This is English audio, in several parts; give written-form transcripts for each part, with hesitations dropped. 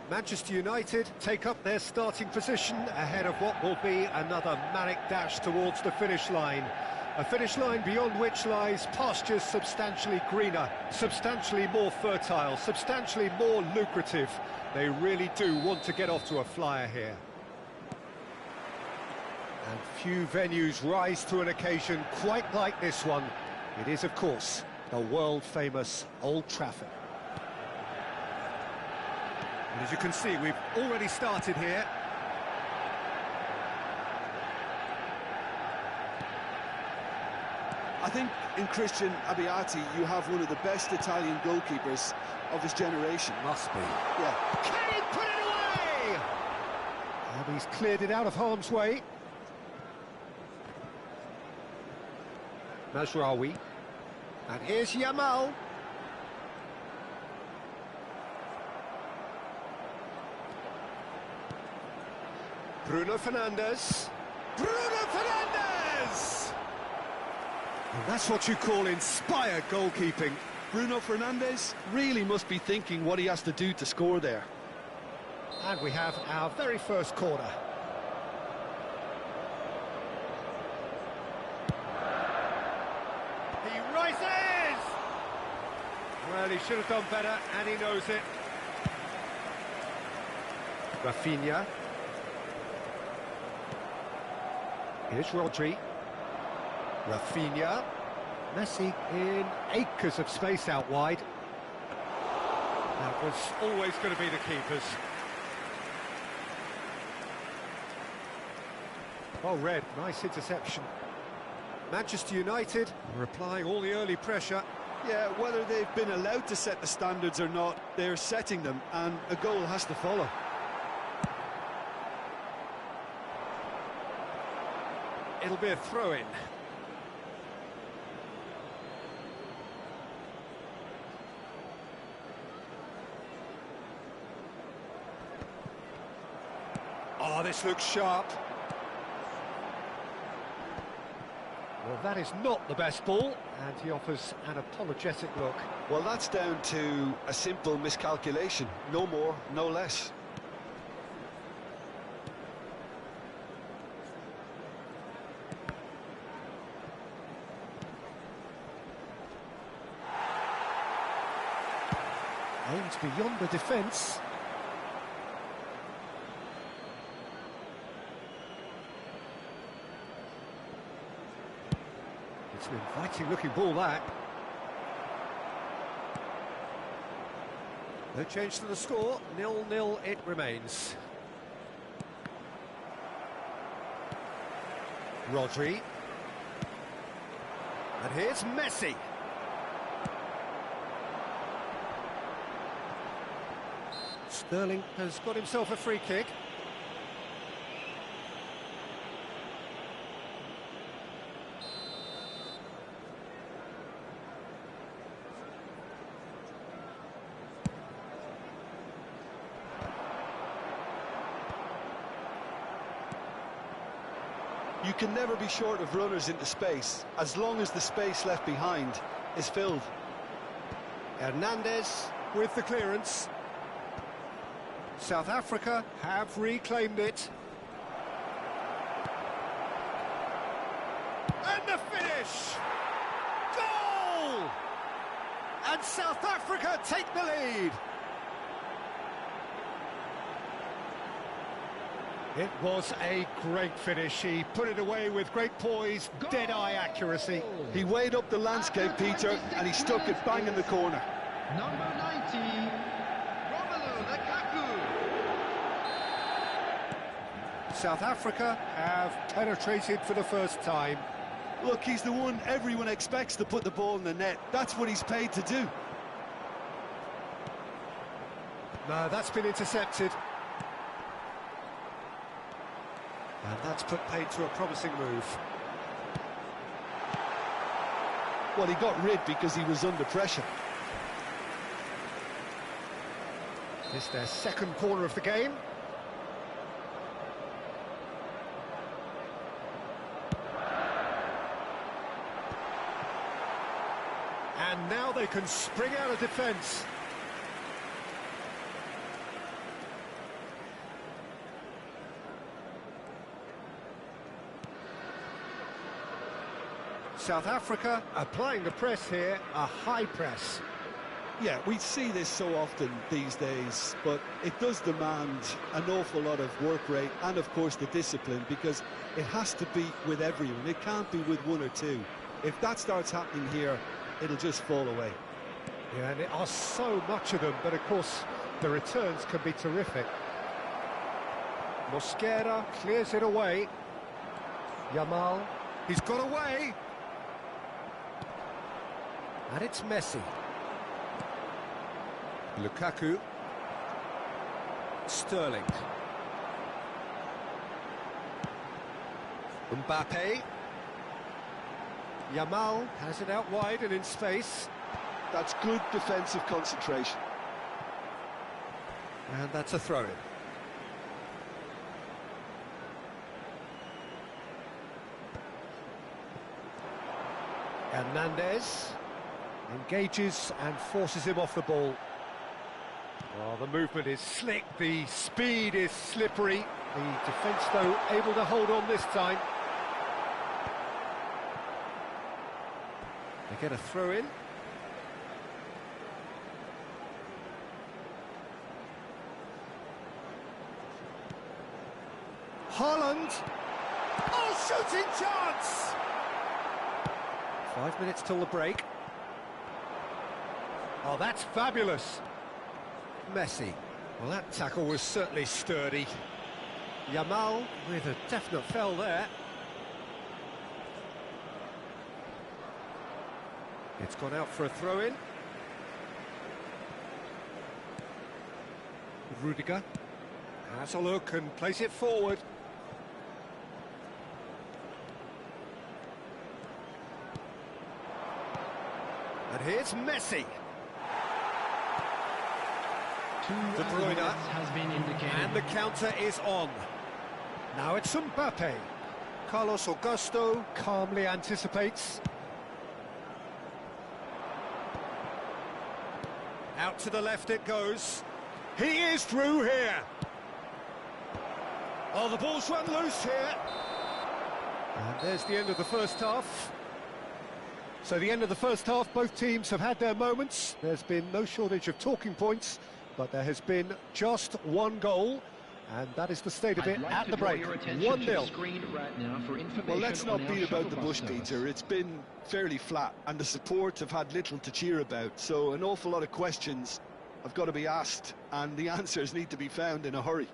Manchester United take up their starting position ahead of what will be another manic dash towards the finish line. A finish line beyond which lies pastures substantially greener, substantially more fertile, substantially more lucrative. They really do want to get off to a flyer here. And few venues rise to an occasion quite like this one. It is, of course, the world-famous Old Trafford. And as you can see, we've already started here. I think in Christian Abbiati you have one of the best Italian goalkeepers of his generation. Must be. Yeah. Can he put it away? And he's cleared it out of harm's way. Mazraoui. And here's Yamal. Bruno Fernandes. Bruno Fernandes! And that's what you call inspired goalkeeping. Bruno Fernandes really must be thinking what he has to do to score there. And we have our very first corner. He rises! Well, he should have done better, and he knows it. Rafinha. Here's Rodri. Rafinha. Messi in acres of space out wide. That was always going to be the keepers. Well read, nice interception. Manchester United are applying all the early pressure. Yeah, whether they've been allowed to set the standards or not, they're setting them, and a goal has to follow. It'll be a throw-in. Oh, this looks sharp. Well, that is not the best ball, and he offers an apologetic look. Well, that's down to a simple miscalculation. No more, no less. Aims beyond the defence. It's an inviting looking ball, that. No change to the score, 0-0 it remains. Rodri. And here's Messi. Sterling has got himself a free kick. You can never be short of runners into space, as long as the space left behind is filled. Hernandez with the clearance. South Africa have reclaimed it. And the finish! Goal! And South Africa take the lead. It was a great finish. He put it away with great poise, dead-eye accuracy. He weighed up the landscape, Peter, and he stuck it bang in the corner. Number 90, South Africa have penetrated for the first time. Look, he's the one everyone expects to put the ball in the net. That's what he's paid to do. No, that's been intercepted. And that's put paid to a promising move. Well, he got rid because he was under pressure. It's their second corner of the game. And now they can spring out of defence. South Africa applying the press here, a high press. Yeah, we see this so often these days, but it does demand an awful lot of work rate and, of course, the discipline, because it has to be with everyone. It can't be with one or two. If that starts happening here, it'll just fall away. Yeah, and there are so much of them, but of course the returns can be terrific. Mosquera clears it away. Yamal, he's got away. And it's Messi. Lukaku. Sterling. Mbappe. Yamal has it out wide and in space. That's good defensive concentration. And that's a throw-in. Hernandez engages and forces him off the ball. Oh, the movement is slick, the speed is slippery. The defence, though, able to hold on this time. They get a throw-in. Haaland! Oh, shooting chance! 5 minutes till the break. Oh, that's fabulous. Messi. Well, that tackle was certainly sturdy. Yamal with a definite fell there. It's gone out for a throw-in. Rudiger has a look and plays it forward. And here's Messi. De Bruyne has been indicated. And the counter is on. Now it's Mbappe. Carlos Augusto calmly anticipates. Out to the left it goes. He is through here. Oh, the ball's run loose here. And there's the end of the first half. So the end of the first half, both teams have had their moments. There's been no shortage of talking points, but there has been just one goal, and that is the state of it at the break. 1-0. Right, well, let's not beat about the bush, Peter. It's been fairly flat, and the support have had little to cheer about, so an awful lot of questions have got to be asked, and the answers need to be found in a hurry.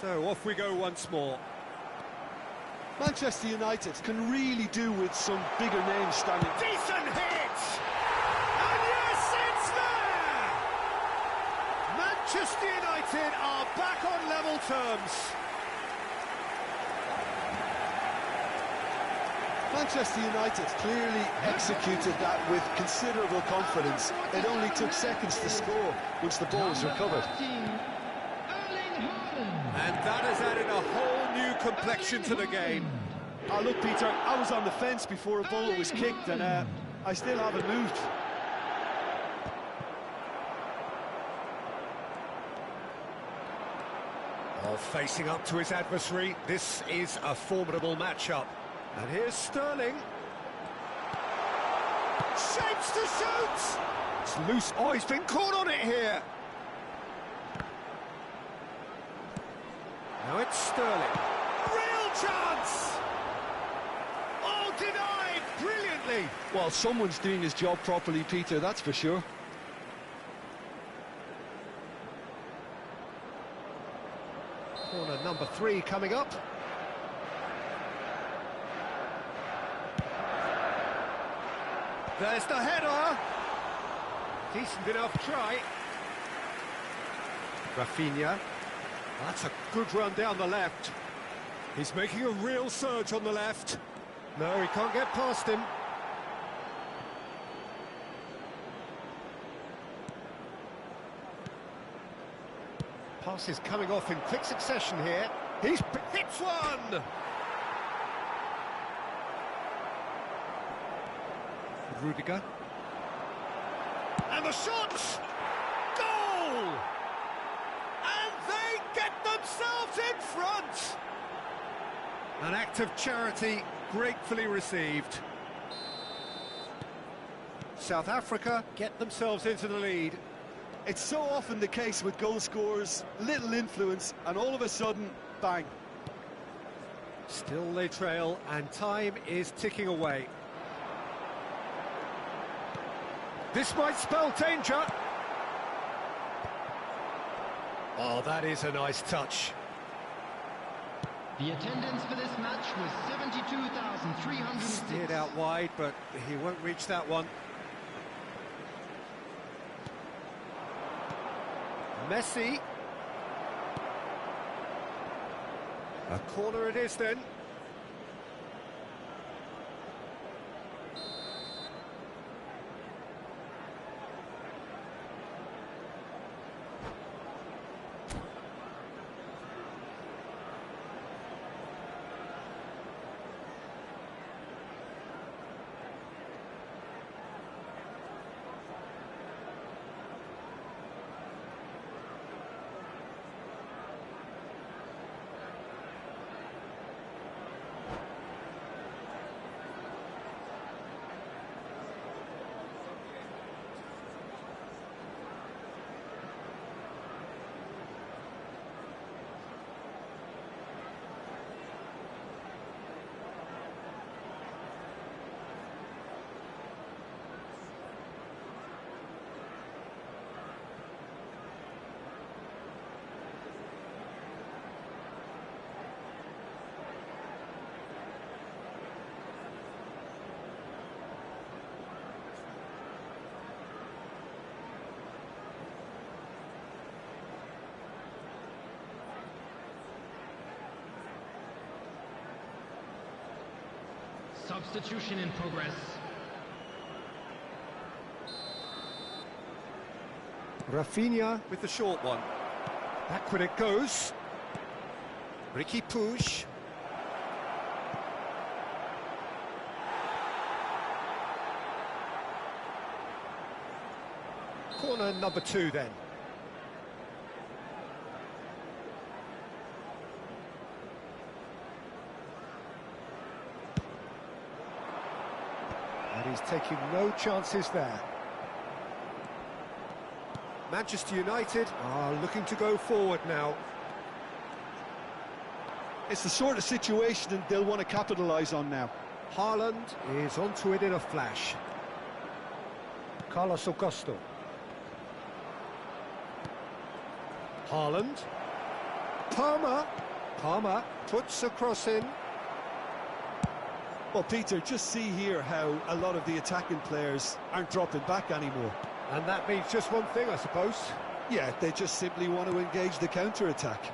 So off we go once more. Manchester United can really do with some bigger names standing. Decent hit! And yes, it's there! Manchester United are back on level terms. Manchester United clearly executed that with considerable confidence. It only took seconds to score once the ball was recovered. And that has added a whole new complexion to the game. Oh, look, Peter, I was on the fence before a ball was kicked, and I still haven't moved. Oh, facing up to his adversary, this is a formidable matchup. And here's Sterling. Shapes to shoot! It's loose. Oh, he's been caught on it here. Now it's Sterling. Real chance! Oh, denied brilliantly! Well, someone's doing his job properly, Peter, that's for sure. Corner number 3 coming up. There's the header! Decent enough try. Rafinha. That's a good run down the left. He's making a real surge on the left. No, he can't get past him. Pass is coming off in quick succession here. He's hits one! Rudiger. And the shot! Goal! And they get themselves in front! An act of charity gratefully received. South Africa get themselves into the lead. It's so often the case with goal scorers, little influence, and all of a sudden, bang. Still they trail, and time is ticking away. This might spell danger. Oh, that is a nice touch. The attendance for this match was 72,306. Steered out wide, but he won't reach that one. Messi. A corner it is then. Substitution in progress. Rafinha with the short one. Backward it goes. Ricky Puig. Corner number 2 then. And he's taking no chances there. Manchester United are looking to go forward now. It's the sort of situation they'll want to capitalise on now. Haaland is onto it in a flash. Carlos Augusto. Haaland. Palmer puts a cross in. Well, Peter, just see here how a lot of the attacking players aren't dropping back anymore. And that means just one thing, I suppose. Yeah, they just simply want to engage the counter-attack.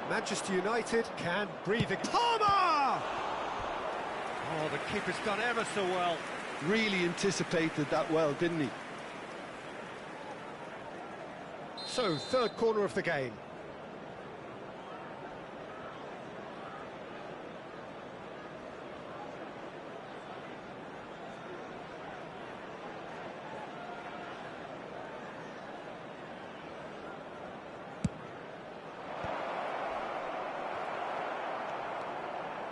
Manchester United can breathe again. Palmer! Oh, the keeper's done ever so well. Really anticipated that well, didn't he? So, third corner of the game.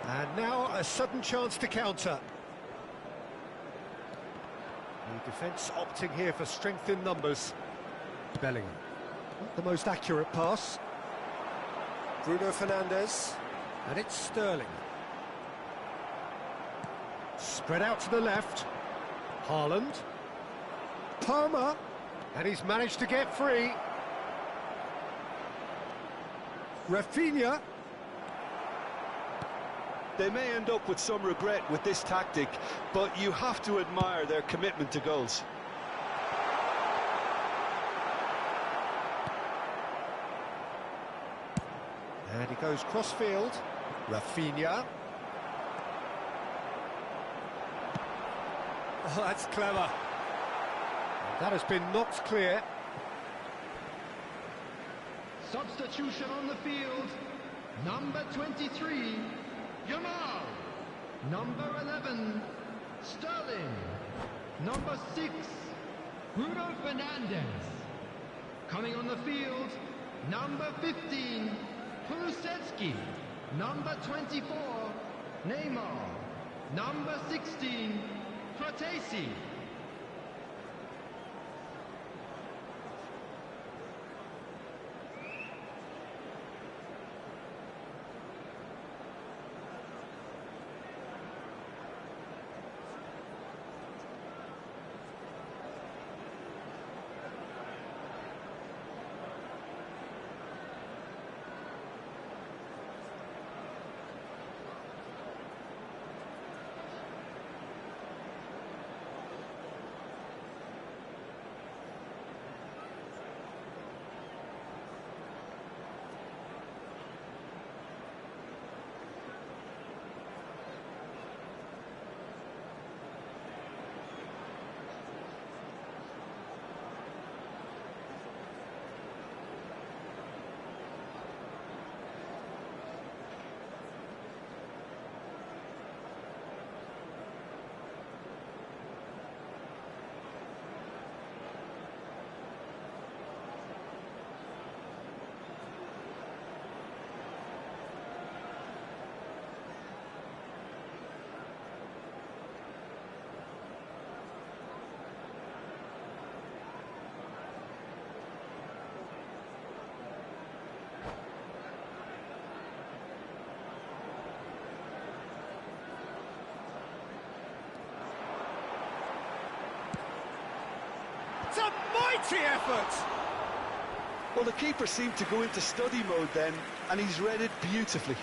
And now a sudden chance to counter. The defence opting here for strength in numbers. Bellingham. Not the most accurate pass. Bruno Fernandes. And it's Sterling. Spread out to the left. Haaland. Palmer. And he's managed to get free. They may end up with some regret with this tactic, but you have to admire their commitment to goals. And he goes cross-field. Rafinha. Oh, that's clever. That has been knocked clear. Substitution on the field. Number 23, Yamal. Number 11, Sterling. Number 6, Bruno Fernandes. Coming on the field, number 15, Kulusevski. Number 24, Neymar. Number 16, Kratesi. It's a mighty effort! Well, the keeper seemed to go into study mode then, and he's read it beautifully.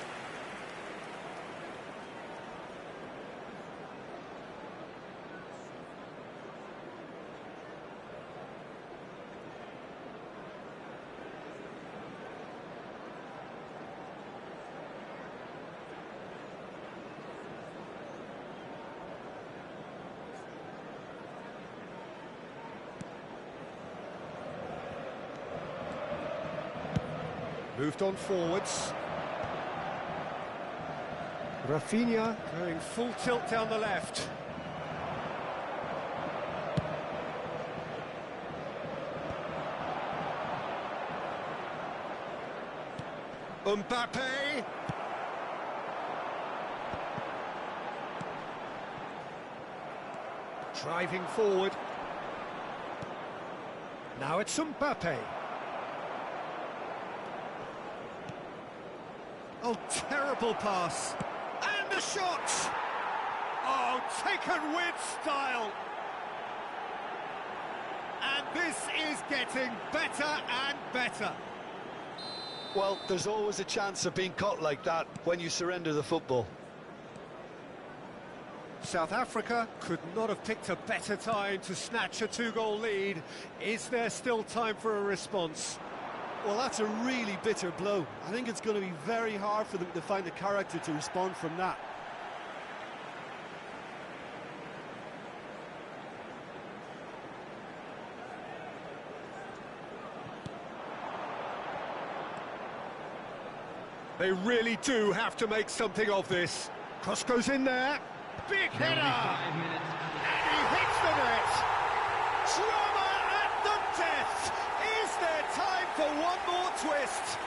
Moved on forwards. Rafinha going full tilt down the left. Mbappe. Driving forward. Now it's Mbappe. Oh, terrible pass. And the shot! Oh, taken with style. And this is getting better and better. Well, there's always a chance of being caught like that when you surrender the football. South Africa could not have picked a better time to snatch a two-goal lead. Is there still time for a response? Well, that's a really bitter blow. I think it's going to be very hard for them to find the character to respond from that. They really do have to make something of this. Cross goes in there. Big header! And he hits the net! Drama at the death! Is there time for one more twist?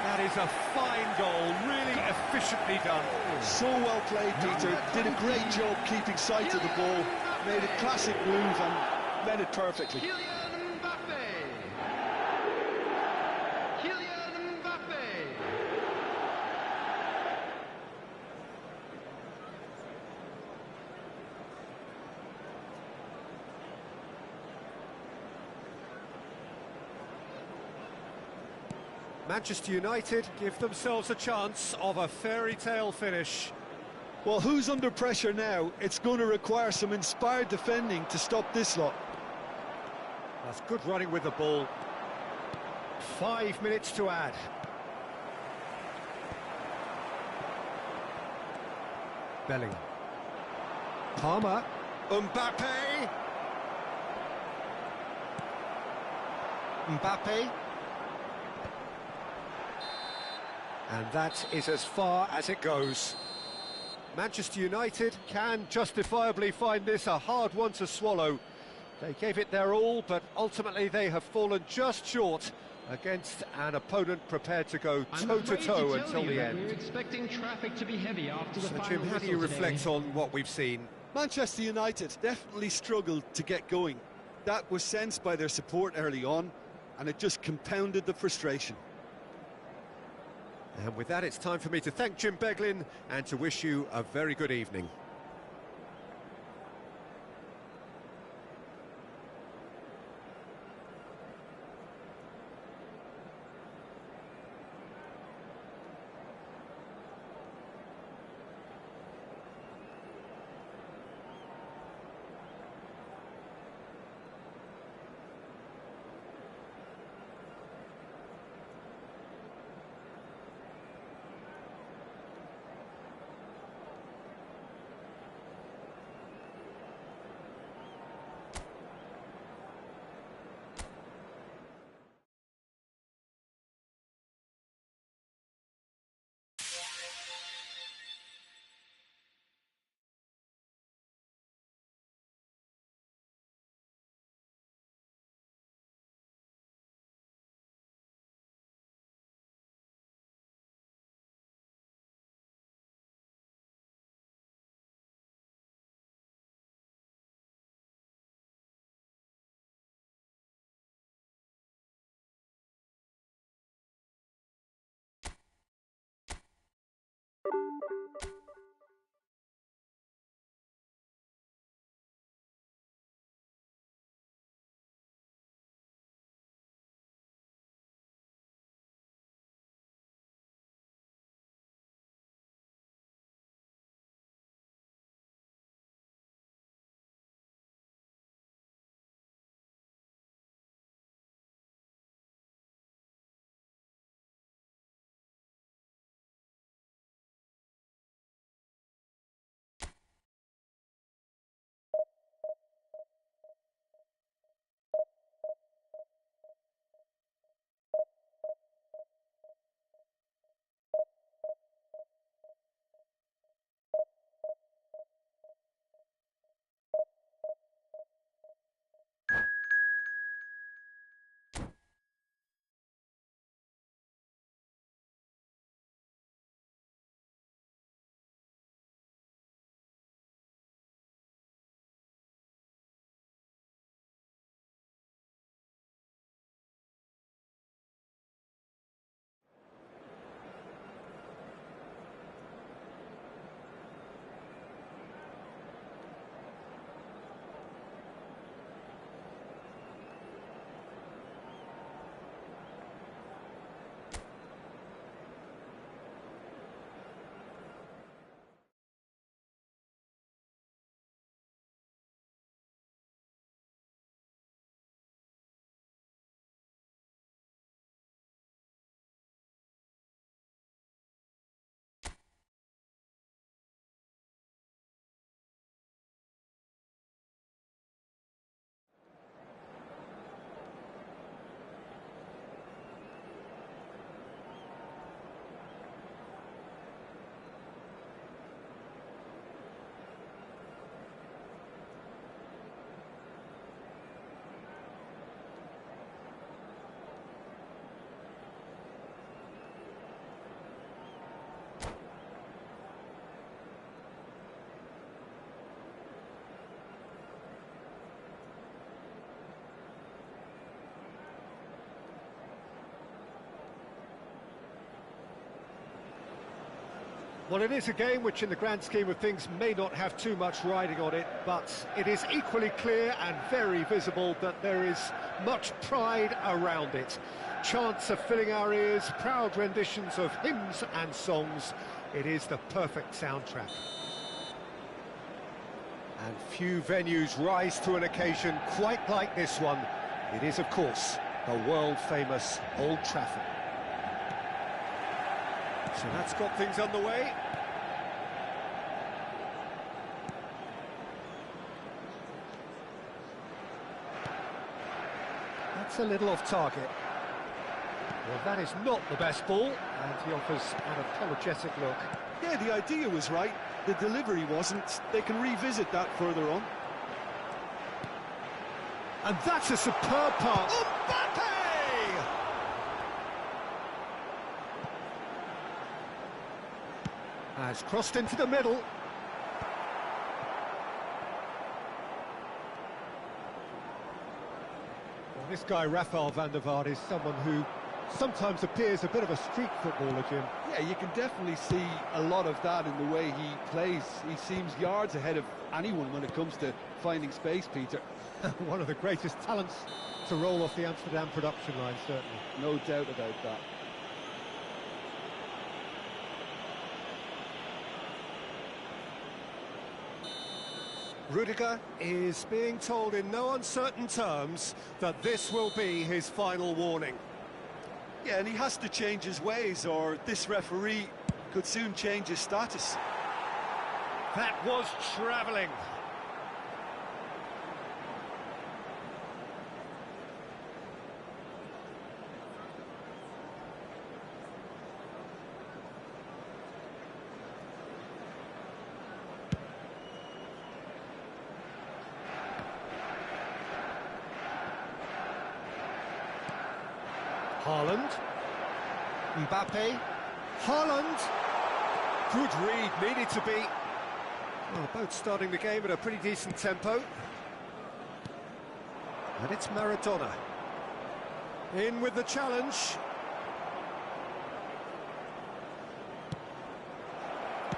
That is a fine goal, really efficiently done. So well played, Peter. Did a great job keeping sight of the ball. Made a classic move and read it perfectly. Manchester United give themselves a chance of a fairy tale finish. Well, who's under pressure now? It's going to require some inspired defending to stop this lot. That's good running with the ball. 5 minutes to add. Bellingham. Palmer. Mbappe. Mbappe. And that is as far as it goes. Manchester United can justifiably find this a hard one to swallow. They gave it their all, but ultimately they have fallen just short against an opponent prepared to go toe-to-toe until the end. We're expecting traffic to be heavy after the final Jim, how do you reflect on what we've seen? Manchester United definitely struggled to get going. That was sensed by their support early on, and it just compounded the frustration. And with that, it's time for me to thank Jim Beglin and to wish you a very good evening. Well, it is a game which in the grand scheme of things may not have too much riding on it, but it is equally clear and very visible that there is much pride around it. Chants are filling our ears, proud renditions of hymns and songs. It is the perfect soundtrack. And few venues rise to an occasion quite like this one. It is, of course, the world-famous Old Trafford. So that's got things underway. That's a little off target. Well, that is not the best ball, and he offers an apologetic look. Yeah, the idea was right, the delivery wasn't. They can revisit that further on. And that's a superb pass. Mbappe! Has crossed into the middle. Well, this guy, Rafael van der Vaart, is someone who sometimes appears a bit of a street footballer, Jim. Yeah, you can definitely see a lot of that in the way he plays. He seems yards ahead of anyone when it comes to finding space, Peter. One of the greatest talents to roll off the Amsterdam production line, certainly. No doubt about that. Rudiger is being told in no uncertain terms that this will be his final warning. Yeah, and he has to change his ways, or this referee could soon change his status. That was travelling. Haaland, Mbappe, Haaland, good read, needed to be. Well, both starting the game at a pretty decent tempo. And it's Maradona. In with the challenge.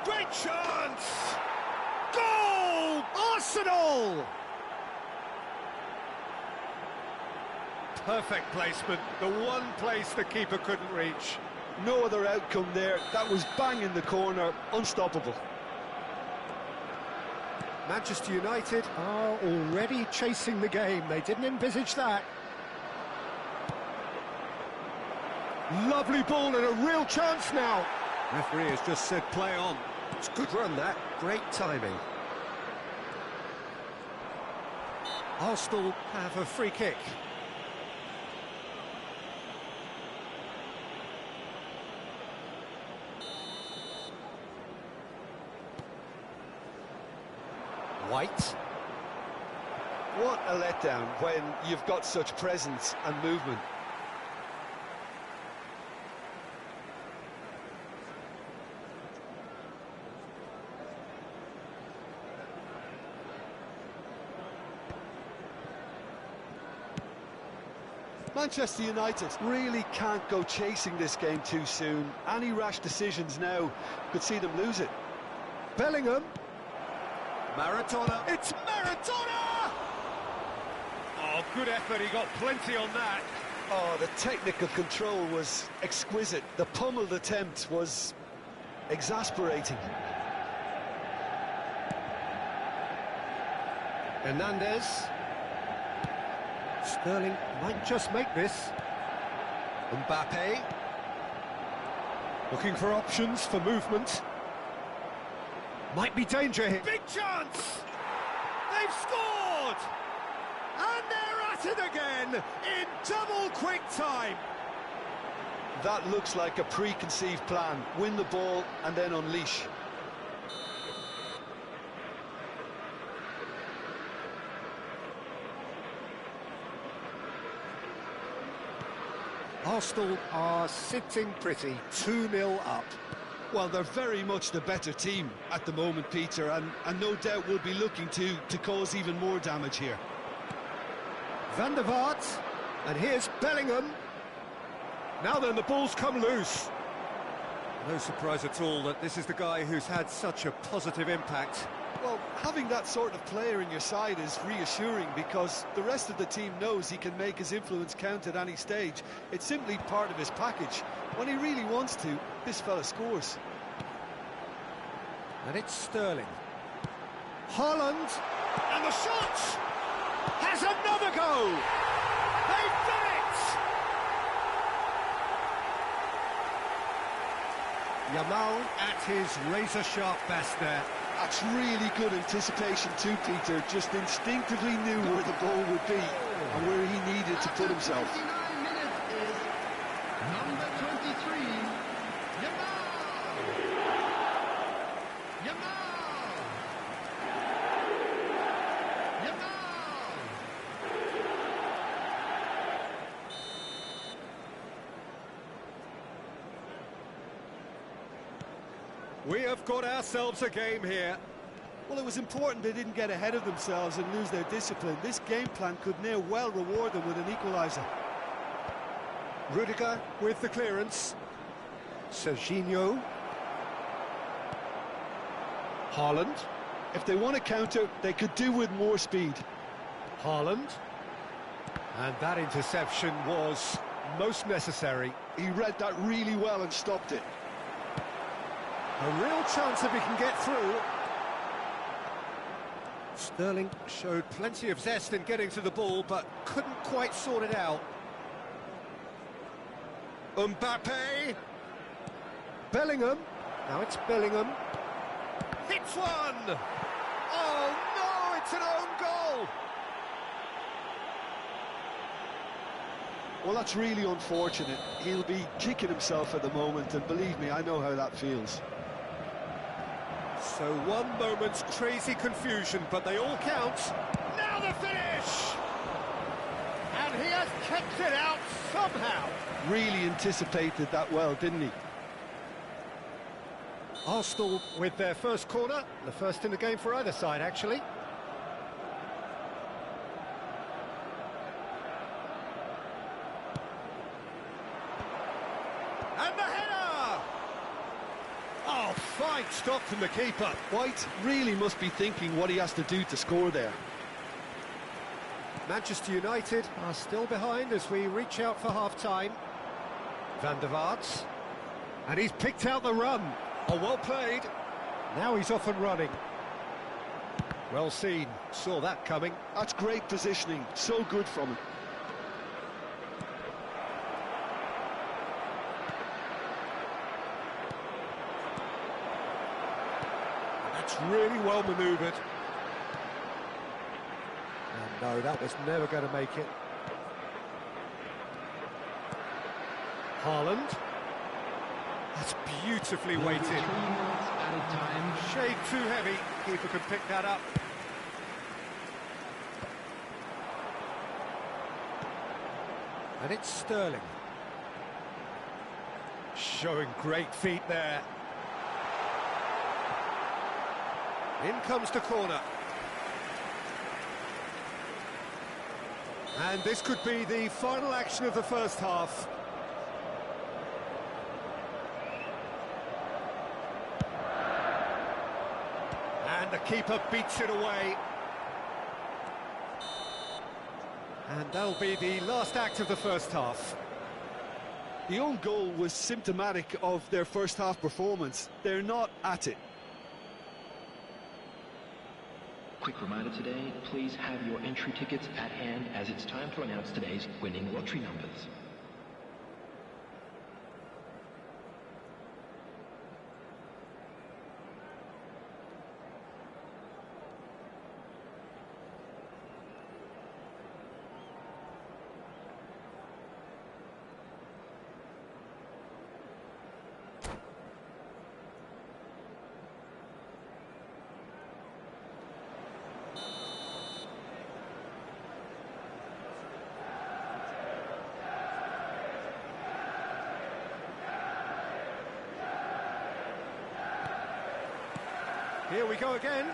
Great chance! Goal! Arsenal! Perfect placement, the one place the keeper couldn't reach. No other outcome there. That was bang in the corner, unstoppable. Manchester United are already chasing the game. They didn't envisage that. Lovely ball and a real chance now. Referee has just said play on. It's a good run, that. Great timing. Arsenal have a free kick. White. What a letdown when you've got such presence and movement. Manchester United really can't go chasing this game too soon. Any rash decisions now could see them lose it. Bellingham. Maradona. It's Maradona! Oh, good effort. He got plenty on that. Oh, the technical control was exquisite. The pummeled attempt was exasperating. Hernandez. Sterling might just make this. Mbappe. Looking for options for movement. Might be danger here. Big chance! They've scored! And they're at it again in double quick time. That looks like a preconceived plan. Win the ball and then unleash. Arsenal are sitting pretty, 2-0 up. Well, they're very much the better team at the moment, Peter, and no doubt will be looking to cause even more damage here. Van der Vaart, and here's Bellingham. Now then, the ball's come loose. No surprise at all that this is the guy who's had such a positive impact. Well, having that sort of player in your side is reassuring because the rest of the team knows he can make his influence count at any stage. It's simply part of his package. When he really wants to, this fella scores. And it's Sterling. Haaland, and the shot has another go. They've done it. Yamal at his razor-sharp best there. That's really good anticipation too, Peter. Just instinctively knew where the ball would be and where he needed to put himself. 29 minutes is number 23, Yamal. We have got ourselves a game here. Well, it was important they didn't get ahead of themselves and lose their discipline. This game plan could now well reward them with an equaliser. Rudiger with the clearance. Serginho. Haaland. If they want to counter, they could do with more speed. Haaland. And that interception was most necessary. He read that really well and stopped it. A real chance if he can get through. Sterling showed plenty of zest in getting to the ball, but couldn't quite sort it out. Mbappe. Bellingham. Now it's Bellingham. Hits one! Oh no, it's an own goal! Well, that's really unfortunate. He'll be kicking himself at the moment, and believe me, I know how that feels. So one moment's crazy confusion, but they all count. Now the finish! And he has kept it out somehow. Really anticipated that well, didn't he? Arsenal with their first corner, the first in the game for either side, actually. And the header! Oh, fine stop from the keeper. White really must be thinking what he has to do to score there. Manchester United are still behind as we reach out for half-time. Van der Vaart. And he's picked out the run. Oh, well played. Now he's off and running. Well seen. Saw that coming. That's great positioning. So good from him. That's really well manoeuvred. And no, that was never going to make it. Haaland. That's beautifully weighted. 3 minutes at a time. Shade too heavy. Keeper could pick that up. And it's Sterling. Showing great feet there. In comes the corner. And this could be the final action of the first half. And the keeper beats it away. And that'll be the last act of the first half. The own goal was symptomatic of their first half performance. They're not at it. Quick reminder today, please have your entry tickets at hand as it's time to announce today's winning lottery numbers. Here we go again.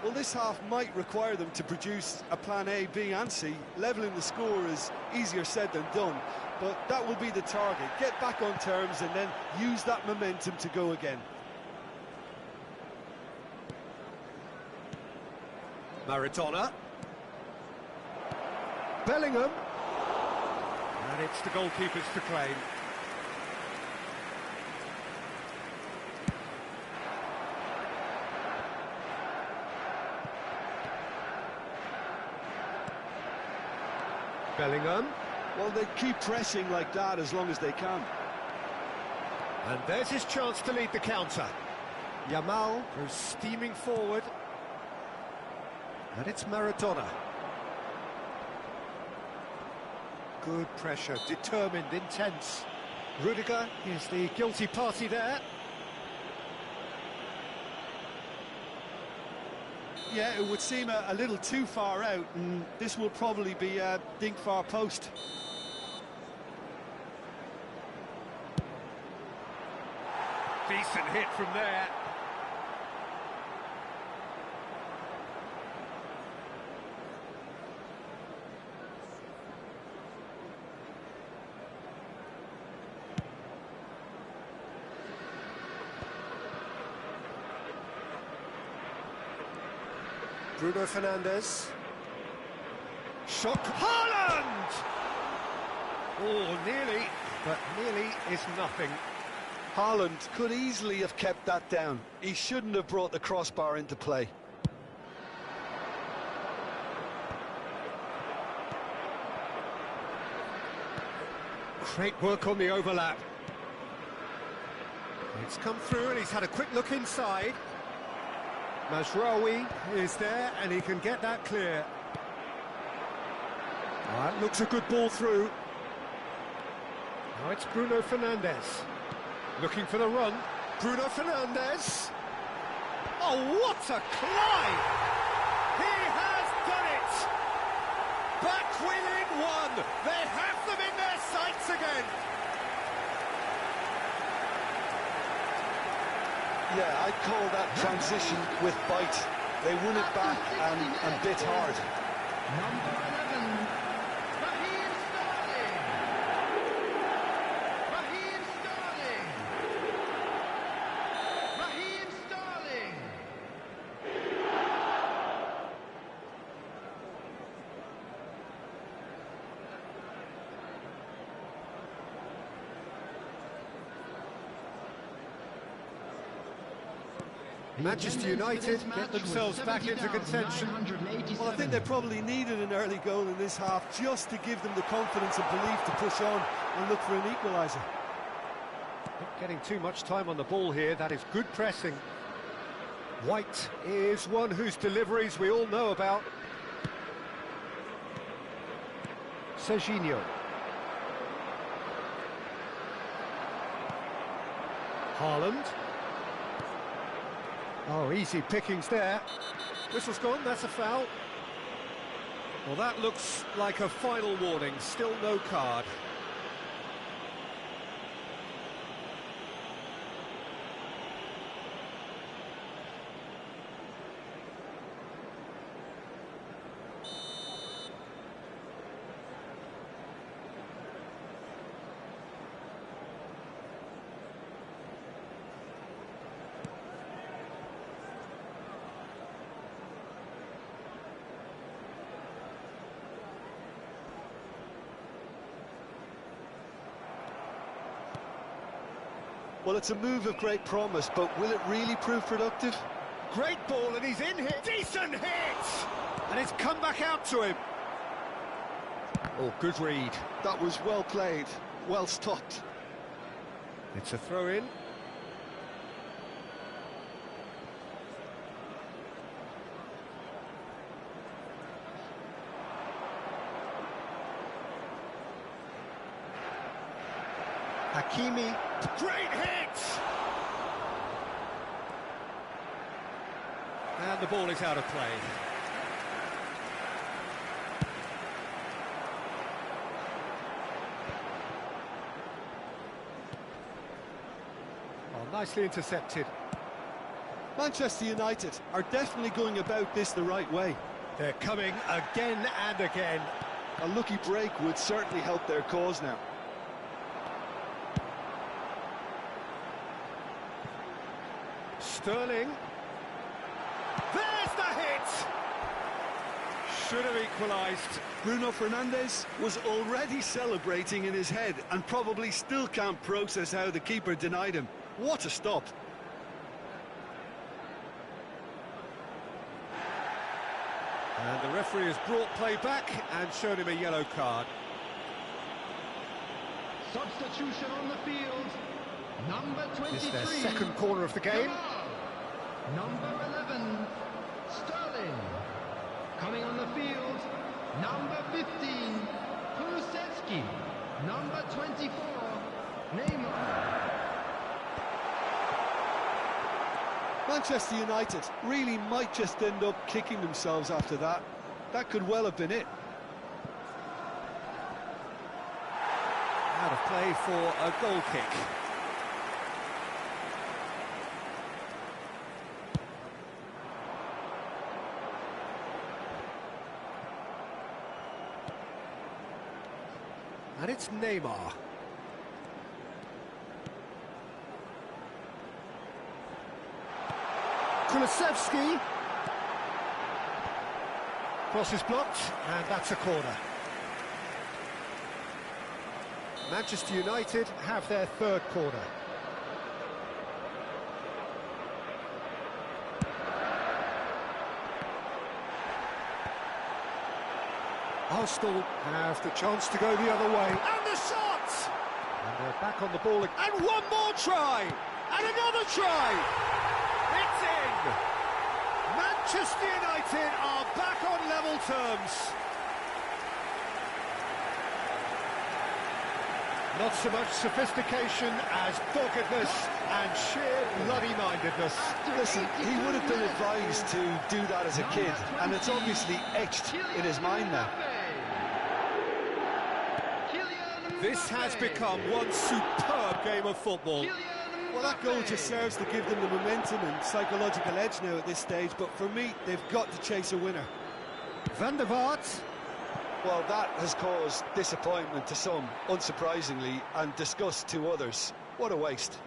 Well, this half might require them to produce a plan A, B and C. Levelling the score is easier said than done, but that will be the target. Get back on terms and then use that momentum to go again. Maradona. Bellingham. And it's the goalkeepers to claim. Bellingham. Well, they keep pressing like that as long as they can. And there's his chance to lead the counter. Yamal goes steaming forward. And it's Maradona. Good pressure, determined, intense. Rudiger is the guilty party there. Yeah, it would seem a little too far out, and this will probably be a dink far post. Decent hit from there. Bruno Fernandes. Shot. Haaland! Oh, nearly, but nearly is nothing. Haaland could easily have kept that down. He shouldn't have brought the crossbar into play. Great work on the overlap. It's come through and he's had a quick look inside. Mazraoui is there and he can get that clear. That looks a good ball through. Now it's Bruno Fernandes. Looking for the run. Bruno Fernandes. Oh, what a climb! He has done it! Back within one! They have them in their sights again! Yeah, I'd call that transition with bite. They won it back and bit hard. Number 11, Raheem Sterling. Raheem Sterling. Raheem Sterling. Manchester United get themselves back into contention. Well, I think they probably needed an early goal in this half just to give them the confidence and belief to push on and look for an equaliser. Not getting too much time on the ball here, that is good pressing. White is one whose deliveries we all know about. Serginho. Haaland. Oh, easy pickings there. Whistle's gone, that's a foul. Well, that looks like a final warning, still no card. Well, it's a move of great promise, but will it really prove productive? Great ball, and he's in here. Decent hit! And it's come back out to him. Oh, good read. That was well played, well stopped. It's a throw-in. Hakimi. Great hit! And the ball is out of play. Oh, nicely intercepted. Manchester United are definitely going about this the right way. They're coming again and again. A lucky break would certainly help their cause now. Sterling. There's the hit! Should have equalised. Bruno Fernandes was already celebrating in his head and probably still can't process how the keeper denied him. What a stop. And the referee has brought play back and shown him a yellow card. Substitution on the field. Number 23. It's their second corner of the game. Number 11, Sterling. Coming on the field, number 15, Kulusevski. Number 24, Neymar. Manchester United really might just end up kicking themselves after that. That could well have been it. Out of play for a goal kick. And it's Neymar. Kulusevski. Cross is blocked, and that's a corner. Manchester United have their third corner. Arsenal have the chance to go the other way. And the shot! And they're back on the ball. And one more try! And another try! It's in! Manchester United are back on level terms. Not so much sophistication as doggedness and sheer bloody-mindedness. Listen, he would have been advised to do that as a kid, and it's obviously etched in his mind now. This has become one superb game of football. Well, that goal just serves to give them the momentum and psychological edge now at this stage, but for me, they've got to chase a winner. Van der Vaart. Well, that has caused disappointment to some, unsurprisingly, and disgust to others. What a waste.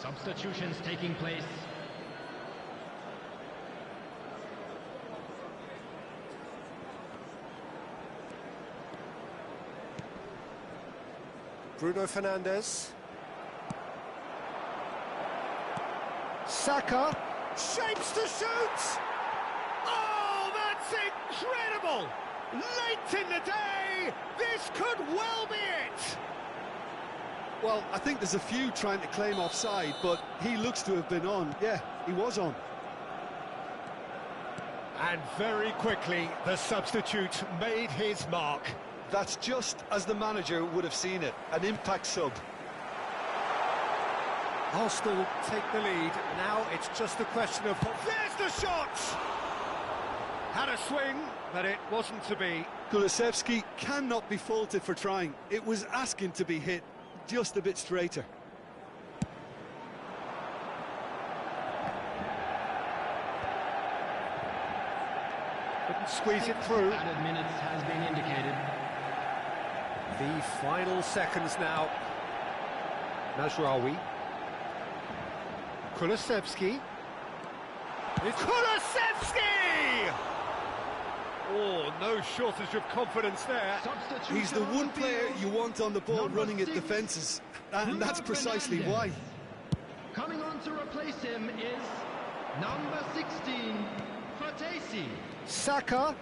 Substitutions taking place. Bruno Fernandes. Saka. Shapes to shoot! Oh, that's incredible! Late in the day, this could well be it! Well, I think there's a few trying to claim offside, but he looks to have been on. Yeah, he was on. And very quickly, the substitute made his mark. That's just as the manager would have seen it, an impact sub. Arsenal take the lead. Now it's just a question of... There's the shot! Had a swing, but it wasn't to be. Kulusevski cannot be faulted for trying. It was asking to be hit just a bit straighter. Couldn't squeeze it through. Added minutes has been indicated. The final seconds now. Najraoui. Kulusevski. Kulusevski! Oh, no shortage of confidence there. Substitution He's the on one player field. you want on the ball Number running at 6, defences, and that's Bruno precisely Fernandes. why. Coming on to replace him is number 16, Fratesi. Saka.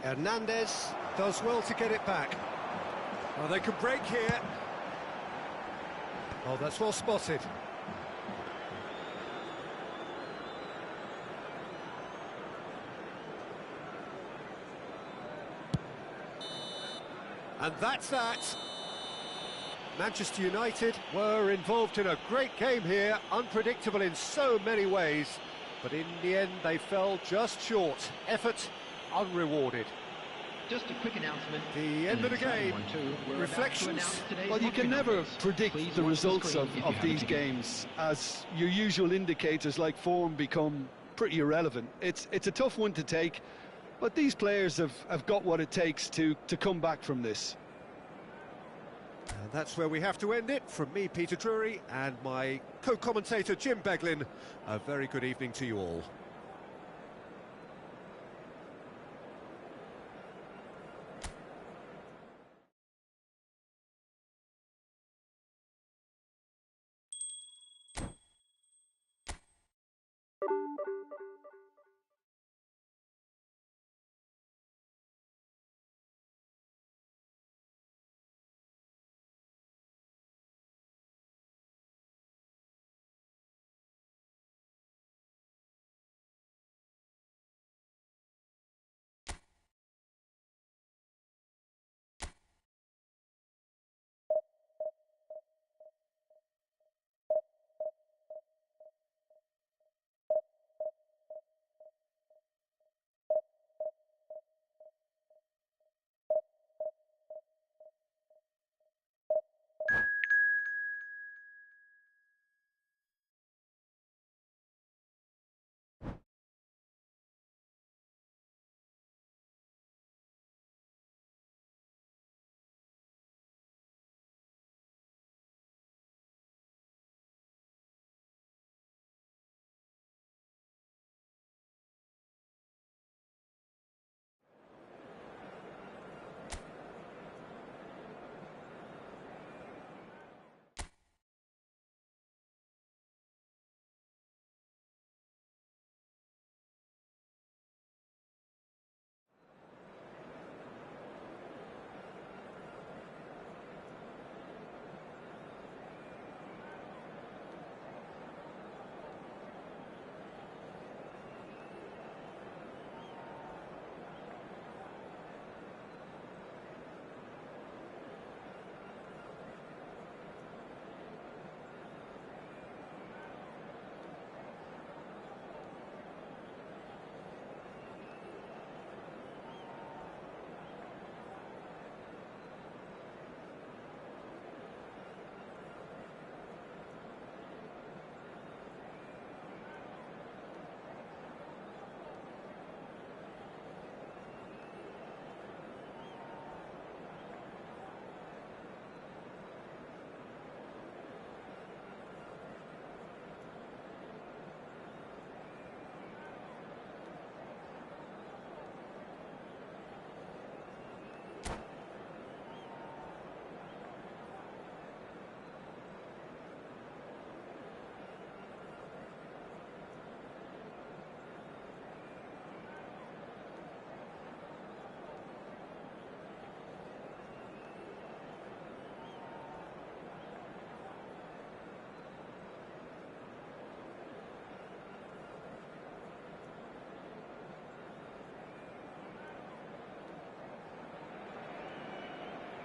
Hernandez does well to get it back. Oh, they could break here. Oh, that's well spotted. And that's that. Manchester United were involved in a great game here, unpredictable in so many ways, but in the end they fell just short. Effort unrewarded. Just a quick announcement. The end of the game. Reflections. Well, you can never predict the results of these games, as your usual indicators like form become pretty irrelevant. It's a tough one to take, but these players have got what it takes to come back from this. And that's where we have to end it. From me, Peter Drury, and my co-commentator, Jim Beglin, a very good evening to you all.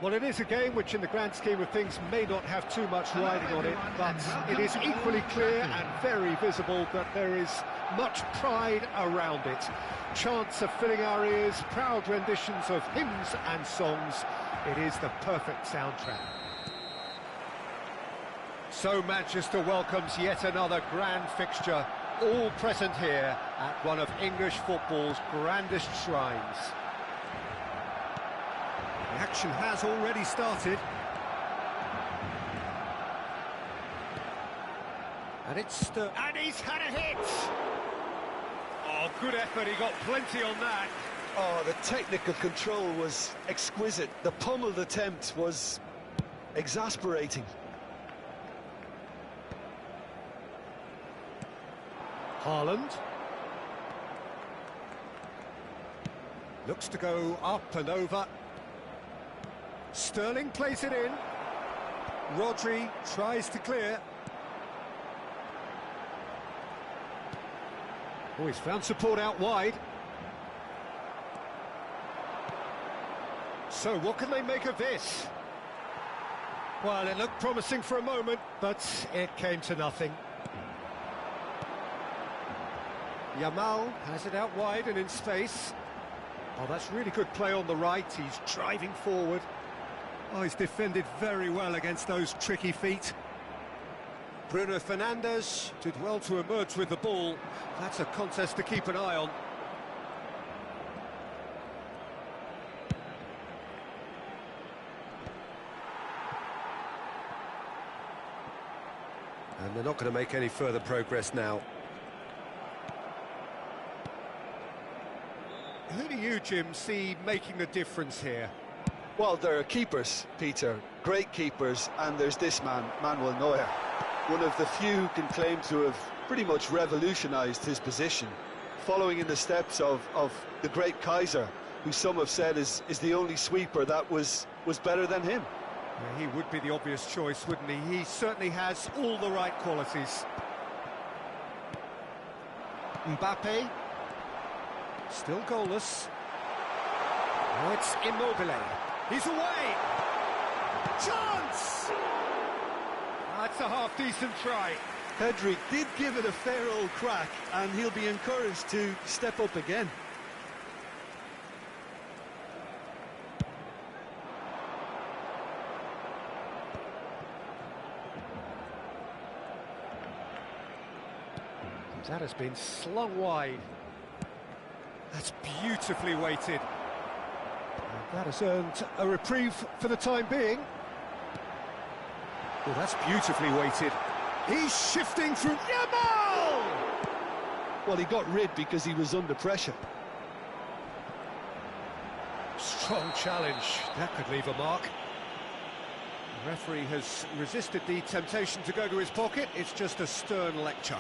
Well, it is a game which in the grand scheme of things may not have too much riding on it, but it is equally clear and very visible that there is much pride around it. Chants are filling our ears, proud renditions of hymns and songs. It is the perfect soundtrack. So Manchester welcomes yet another grand fixture, all present here at one of English football's grandest shrines. The action has already started. And and he's had a hit! Oh, good effort, he got plenty on that. Oh, the technical control was exquisite. The pummeled attempt was exasperating. Haaland. Looks to go up and over. Sterling plays it in. Rodri tries to clear. Oh, he's found support out wide. So what can they make of this? Well, it looked promising for a moment, but it came to nothing. Yamal has it out wide and in space. Oh, that's really good play on the right. He's driving forward. Oh, he's defended very well against those tricky feet. Bruno Fernandes did well to emerge with the ball. That's a contest to keep an eye on. And they're not going to make any further progress now. Who do you, Jim, see making the difference here? Well, there are keepers, Peter, great keepers, and there's this man, Manuel Neuer. One of the few who can claim to have pretty much revolutionised his position, following in the steps of the great Kaiser, who some have said is the only sweeper that was better than him. Yeah, he would be the obvious choice, wouldn't he? He certainly has all the right qualities. Mbappe. Still goalless. Now it's Immobile. He's away! Chance! That's a half-decent try. Pedri did give it a fair old crack, and he'll be encouraged to step up again. That has been slung wide. That's beautifully weighted. And that has earned a reprieve for the time being. Well, that's beautifully weighted. He's shifting through. Yamal! Well, he got rid because he was under pressure. Strong challenge. That could leave a mark. The referee has resisted the temptation to go to his pocket. It's just a stern lecture.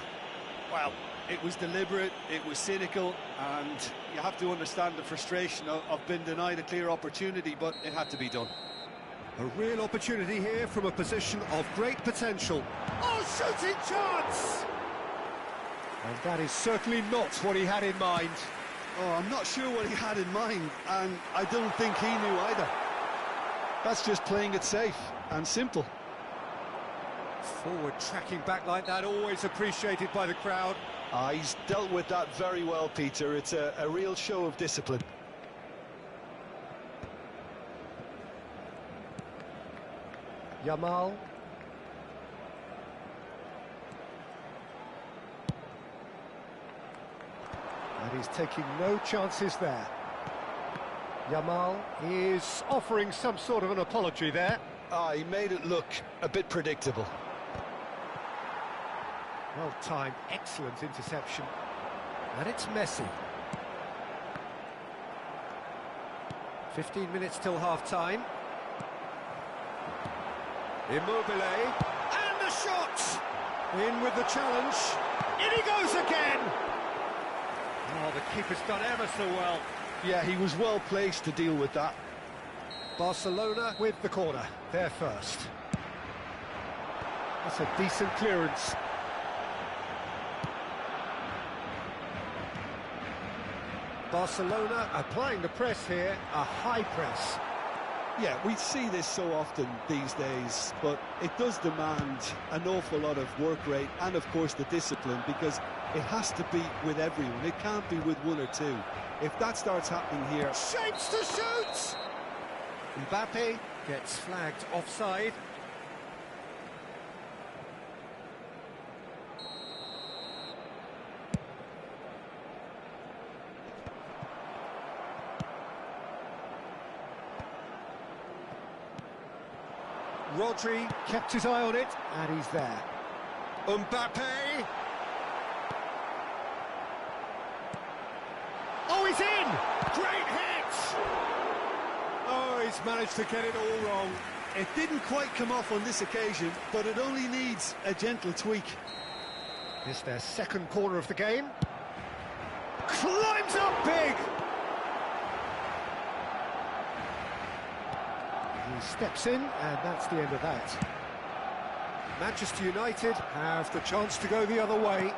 Well, it was deliberate, it was cynical, and you have to understand the frustration of being denied a clear opportunity, but it had to be done. A real opportunity here from a position of great potential. Oh, shooting chance! And that is certainly not what he had in mind. Oh, I'm not sure what he had in mind, and I don't think he knew either. That's just playing it safe and simple. Forward tracking back like that, always appreciated by the crowd. He's dealt with that very well, Peter. It's a real show of discipline. Yamal. And he's taking no chances there. Yamal is offering some sort of an apology there. He made it look a bit predictable. Well timed, excellent interception. And it's Messi. 15 minutes till half-time. Immobile. And the shot! In with the challenge. In he goes again! Oh, the keeper's done ever so well. Yeah, he was well placed to deal with that. Barcelona with the corner, there first. That's a decent clearance. Barcelona applying the press here, a high press. Yeah, we see this so often these days, but it does demand an awful lot of work rate and, of course, the discipline, because it has to be with everyone. It can't be with one or two. If that starts happening here... Shapes to shoot! Mbappe gets flagged offside. Rodri kept his eye on it, and he's there. Mbappe! Oh, he's in! Great hit! Oh, he's managed to get it all wrong. It didn't quite come off on this occasion, but it only needs a gentle tweak. It's their second corner of the game. Climbs up big! He steps in, and that's the end of that. Manchester United have the chance to go the other way.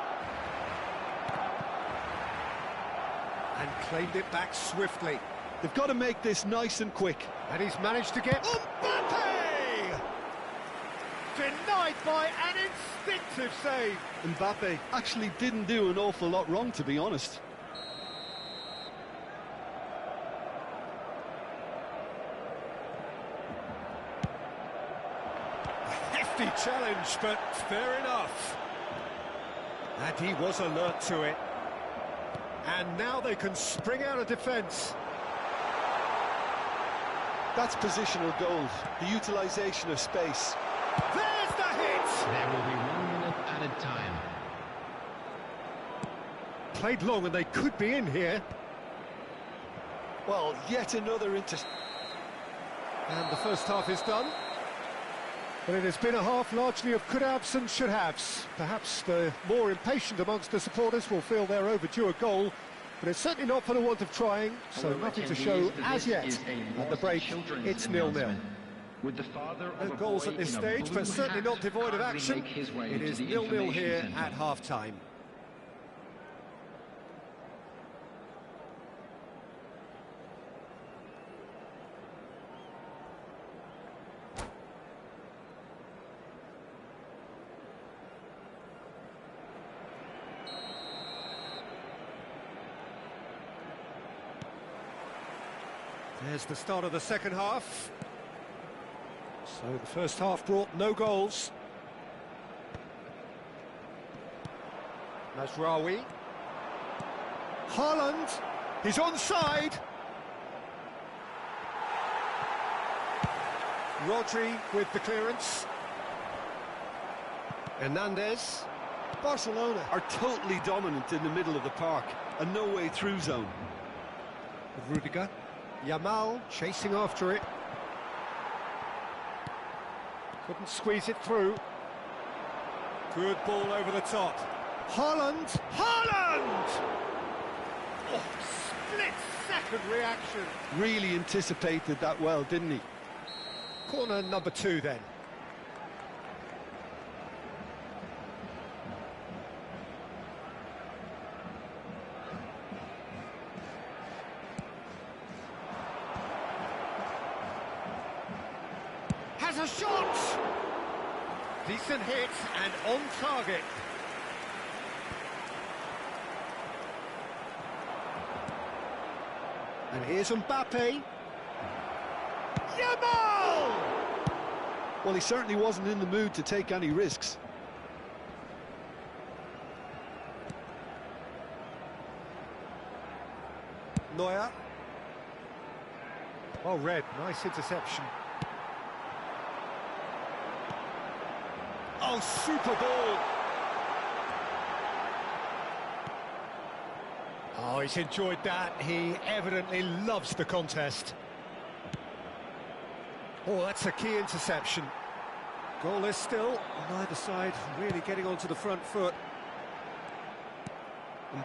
And claimed it back swiftly. They've got to make this nice and quick. And he's managed to get... Mbappe! Denied by an instinctive save. Mbappe actually didn't do an awful lot wrong, to be honest. Challenge, but fair enough. And he was alert to it. And now they can spring out of defence. That's positional goals, the utilisation of space. There's the hit! There will be 1 minute added time. Played long and they could be in here. Well, yet another And the first half is done. But it has been a half largely of could-haves and should-haves. Perhaps the more impatient amongst the supporters will feel they're overdue a goal, but it's certainly not for the want of trying, so nothing to show as yet. At the break, it's 0-0. No goals at this stage, but certainly not devoid of action. It is 0-0 here at half-time. There's the start of the second half. So the first half brought no goals. Mazraoui. Haaland. He's onside. Rodri with the clearance. Hernandez. Barcelona are totally dominant in the middle of the park, a no-way through zone. With Rudiger. Yamal chasing after it. Couldn't squeeze it through. Good ball over the top. Haaland! Haaland! Oh, split-second reaction. Really anticipated that well, didn't he? Corner number 2 then. Has a shot! Decent hit and on target. And here's Mbappe. Yamal! Well, he certainly wasn't in the mood to take any risks. Neuer. Well read, nice interception. Oh, super ball! Oh, he's enjoyed that. He evidently loves the contest. Oh, that's a key interception. Goalless still, neither side really getting onto the front foot.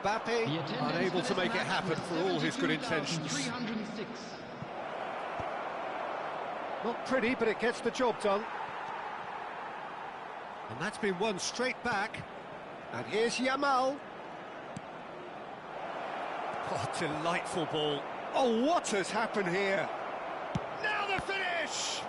Mbappe unable to make it happen for all his good intentions. Not pretty, but it gets the job done. And that's been won straight back. And here's Yamal. Oh, delightful ball. Oh, what has happened here? Now the finish!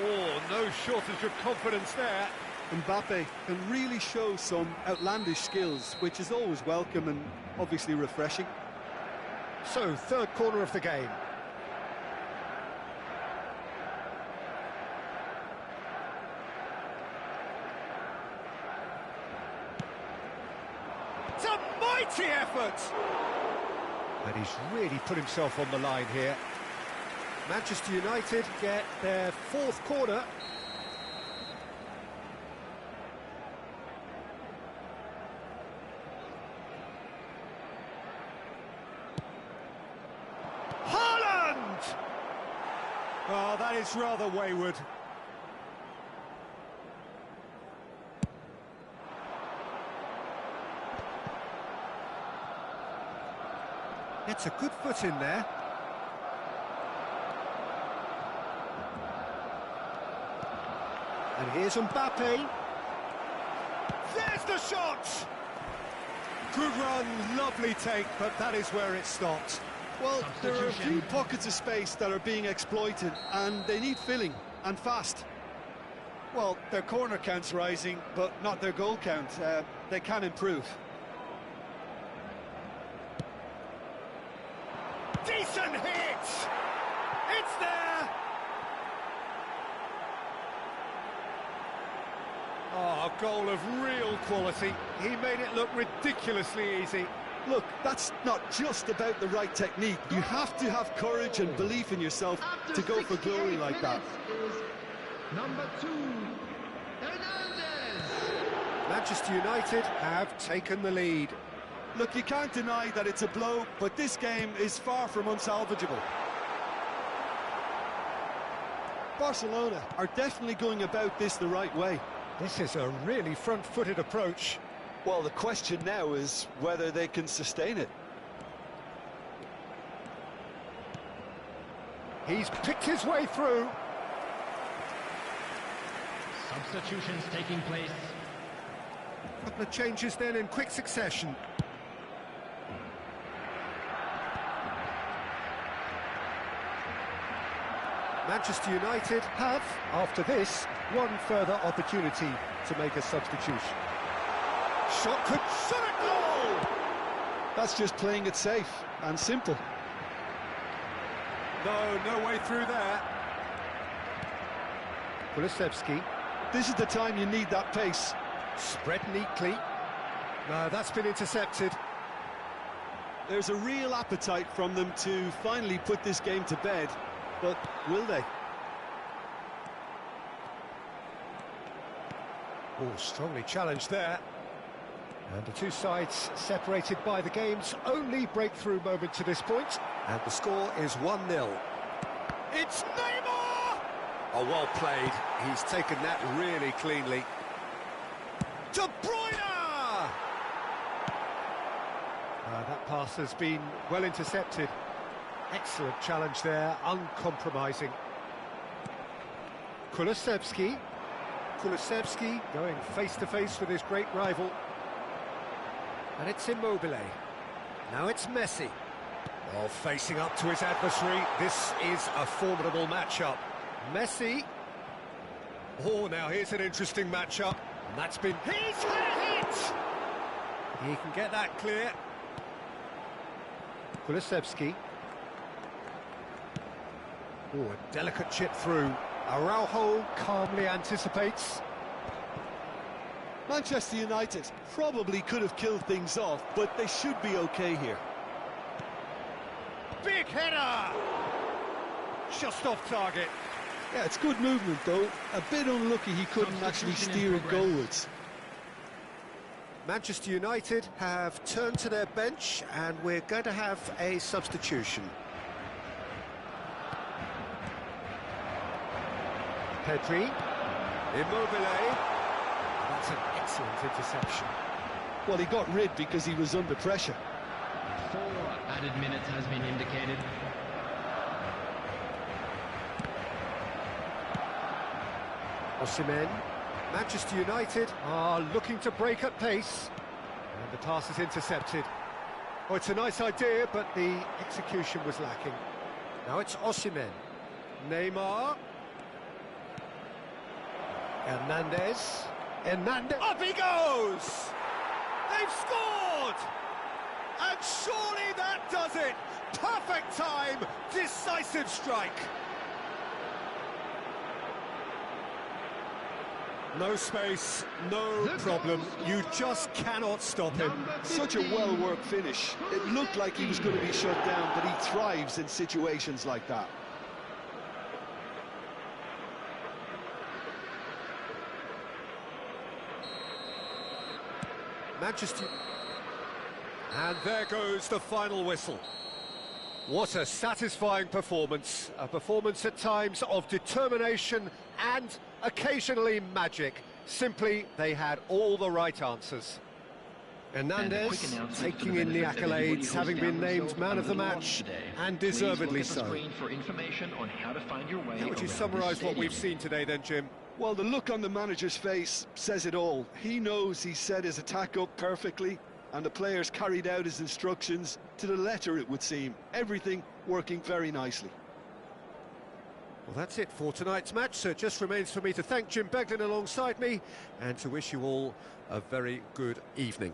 Oh, no shortage of confidence there. Mbappe can really show some outlandish skills, which is always welcome and obviously refreshing. So, third corner of the game. It's a mighty effort! And he's really put himself on the line here. Manchester United get their fourth corner. Oh, that is rather wayward. Gets a good foot in there. And here's Mbappe. There's the shot! Good run, lovely take, but that is where it stopped. Well, there are a few pockets of space that are being exploited, and they need filling, and fast. Well, their corner count's rising, but not their goal count. They can improve. Decent hit! It's there! Oh, a goal of real quality. He made it look ridiculously easy. Look, that's not just about the right technique. You have to have courage and belief in yourself to go for glory like that. Number 2, Hernandez. Manchester United have taken the lead. Look, you can't deny that it's a blow, but this game is far from unsalvageable. Barcelona are definitely going about this the right way. This is a really front-footed approach. Well, the question now is whether they can sustain it. He's picked his way through. Substitutions taking place. A couple of changes then in quick succession. Manchester United have, after this, one further opportunity to make a substitution. Shot could shot a goal! That's just playing it safe and simple. No way through there. Kulusevski. This is the time you need that pace. Spread neatly. No, that's been intercepted. There's a real appetite from them to finally put this game to bed, but will they? Oh, strongly challenged there. And the two sides separated by the game's only breakthrough moment to this point. And the score is 1-0. It's Neymar! Oh, well played. He's taken that really cleanly. De Bruyne! That pass has been well intercepted. Excellent challenge there, uncompromising. Kulusevski. Kulusevski going face-to-face with his great rival. And it's Immobile. Now it's Messi. Oh, facing up to his adversary. This is a formidable matchup. Messi. Oh, now here's an interesting matchup. And that's been... He's had a hit! He can get that clear. Kulusevski. Oh, a delicate chip through. Araujo calmly anticipates. Manchester United probably could have killed things off, but they should be okay here. Big header! Just off target. Yeah, it's good movement, though. A bit unlucky he couldn't actually steer it goalwards. Manchester United have turned to their bench, and we're going to have a substitution. Pedri. Immobile. That's an excellent interception. Well, he got rid because he was under pressure. 4 added minutes has been indicated. Osimhen. Manchester United are looking to break at pace. And the pass is intercepted. Oh, it's a nice idea, but the execution was lacking. Now it's Osimhen. Neymar. Hernandez. Up he goes! They've scored! And surely that does it! Perfect time, decisive strike. No space, no problem. You just cannot stop him. Such a well-worked finish. It looked like he was going to be shut down, but he thrives in situations like that. Manchester. And there goes the final whistle. What a satisfying performance. A performance at times of determination and occasionally magic. Simply, they had all the right answers. Hernandez taking in the accolades, having been named man of the match, and deservedly so. How would you summarise what we've seen today then, Jim? Well, the look on the manager's face says it all. He knows he set his attack up perfectly, and the players carried out his instructions to the letter, it would seem. Everything working very nicely. Well, that's it for tonight's match, so it just remains for me to thank Jim Beglin alongside me and to wish you all a very good evening.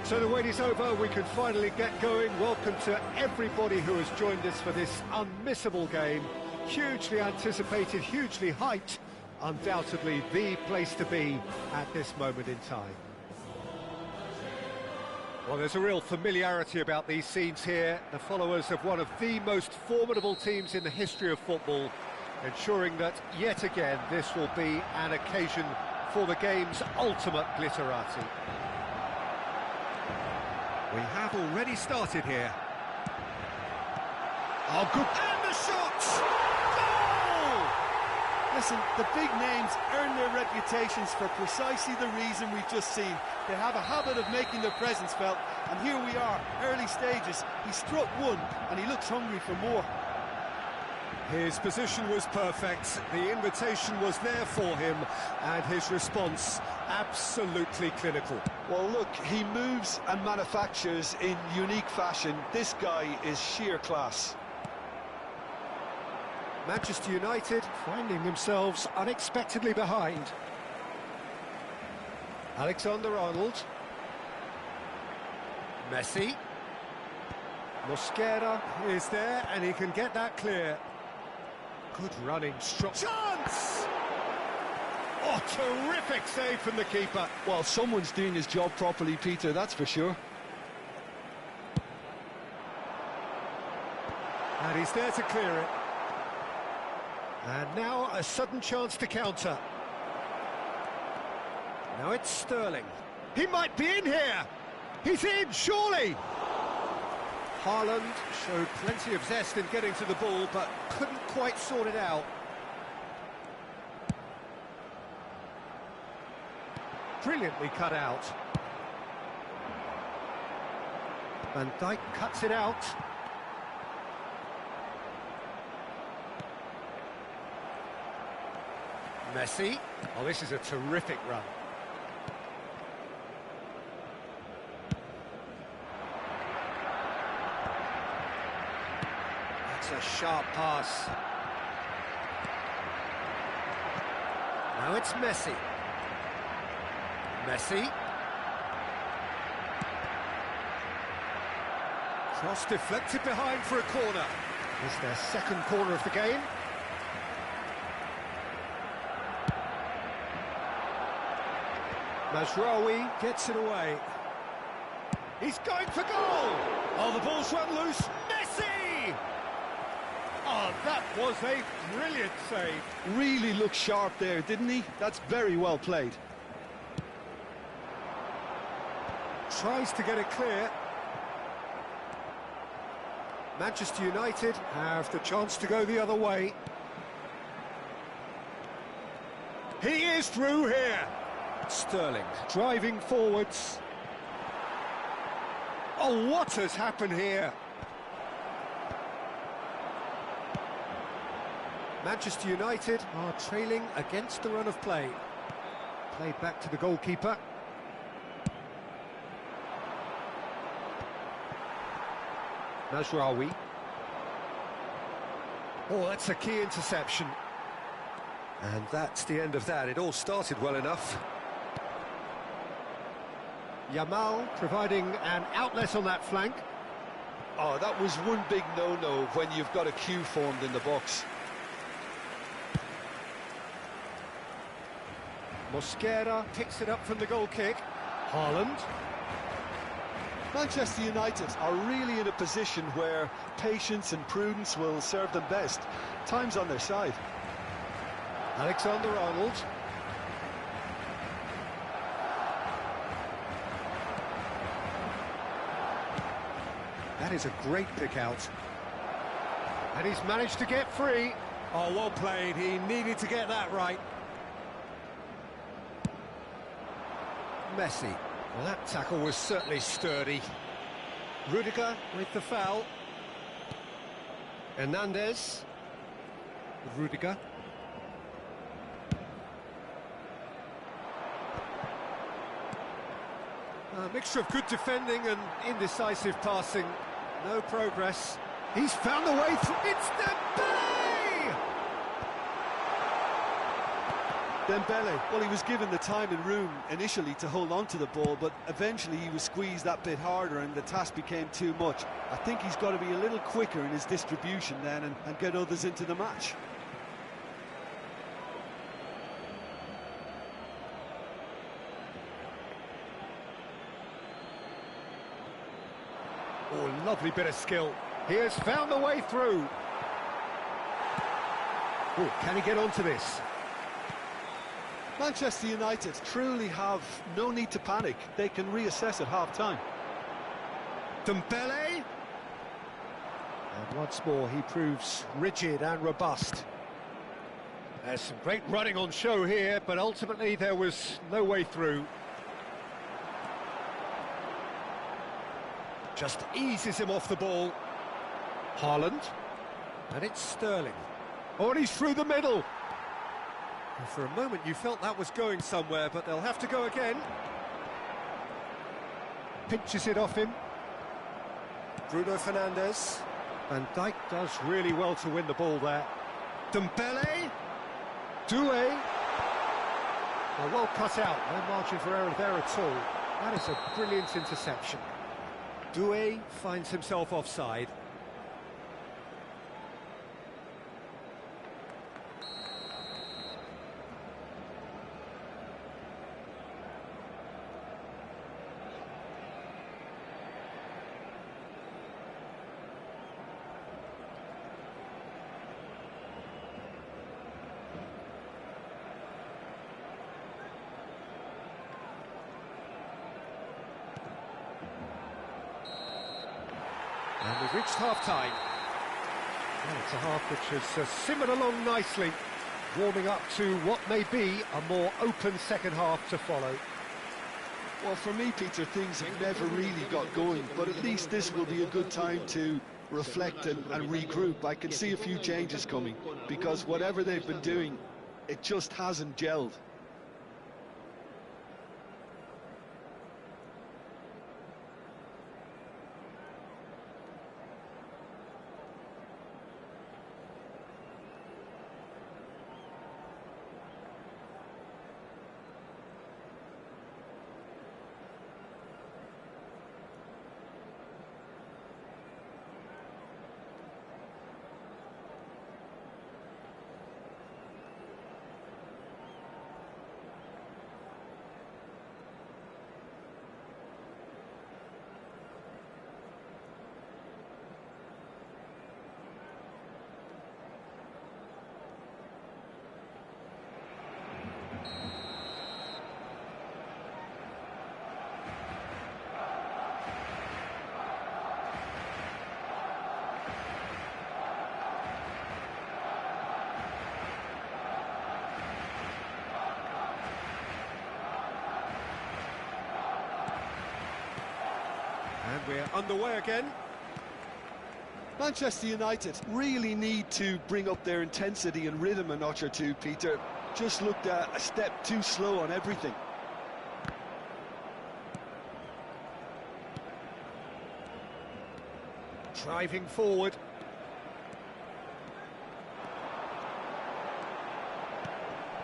So the wait is over, we can finally get going. Welcome to everybody who has joined us for this unmissable game. Hugely anticipated, hugely hyped, undoubtedly the place to be at this moment in time. Well, there's a real familiarity about these scenes here. The followers of one of the most formidable teams in the history of football, ensuring that, yet again, this will be an occasion for the game's ultimate glitterati. We have already started here. Oh, good. And the shot! Goal! Listen, the big names earn their reputations for precisely the reason we've just seen. They have a habit of making their presence felt, and here we are, early stages. He struck one, and he looks hungry for more. His position was perfect, the invitation was there for him, and his response absolutely clinical. Well, look, he moves and manufactures in unique fashion. This guy is sheer class. Manchester United finding themselves unexpectedly behind. Alexander-Arnold. Messi. Mosquera is there, and he can get that clear. Good running, strong chance! Oh, terrific save from the keeper. Well, someone's doing his job properly, Peter, that's for sure. And he's there to clear it. And now a sudden chance to counter. Now it's Sterling. He might be in here! He's in, surely! Haaland showed plenty of zest in getting to the ball, but couldn't quite sort it out. Brilliantly cut out. Van Dijk cuts it out. Messi. Oh, this is a terrific run. A sharp pass. Now it's Messi. Messi. Cross deflected behind for a corner. It's their second corner of the game. Mazraoui gets it away. He's going for goal! Oh, the ball's run loose. Messi! Oh, that was a brilliant save. Really looked sharp there, didn't he? That's very well played. Tries to get it clear. Manchester United have the chance to go the other way. He is through here. Sterling driving forwards. Oh, what has happened here? Manchester United are trailing against the run of play. Played back to the goalkeeper. Mazraoui. Oh, that's a key interception. And that's the end of that. It all started well enough. Yamal providing an outlet on that flank. Oh, that was one big no-no when you've got a queue formed in the box. Mosquera picks it up from the goal kick. Haaland. Manchester United are really in a position where patience and prudence will serve them best. Time's on their side. Alexander-Arnold. That is a great pick out. And he's managed to get free. Oh, well played. He needed to get that right. Messi. Well, that tackle was certainly sturdy. Rudiger with the foul. Hernandez. Rudiger. A mixture of good defending and indecisive passing. No progress. He's found the way through. It's Dembele! Dembele, well, he was given the time and room initially to hold on to the ball, but eventually he was squeezed that bit harder and the task became too much. I think he's got to be a little quicker in his distribution then and get others into the match. Oh, lovely bit of skill. He has found the way through. Oh, can he get onto this? Manchester United truly have no need to panic. They can reassess at half-time. Dembele. And once more, he proves rigid and robust. There's some great running on show here, but ultimately there was no way through. Just eases him off the ball. Haaland. And it's Sterling. Oh, and he's through the middle. And for a moment you felt that was going somewhere, but they'll have to go again. Pinches it off him. Bruno Fernandes. Van Dijk does really well to win the ball there. Dembele. Doué. Well cut out, no margin for error there at all. That is a brilliant interception. Doué finds himself offside. And we've reached half-time. Well, it's a half which has simmered along nicely, warming up to what may be a more open second half to follow. Well, for me, Peter, things have never really got going, but at least this will be a good time to reflect and regroup. I can see a few changes coming, because whatever they've been doing, it just hasn't gelled. And we're underway again. Manchester United really need to bring up their intensity and rhythm a notch or two, Peter. Just looked a step too slow on everything. Driving forward.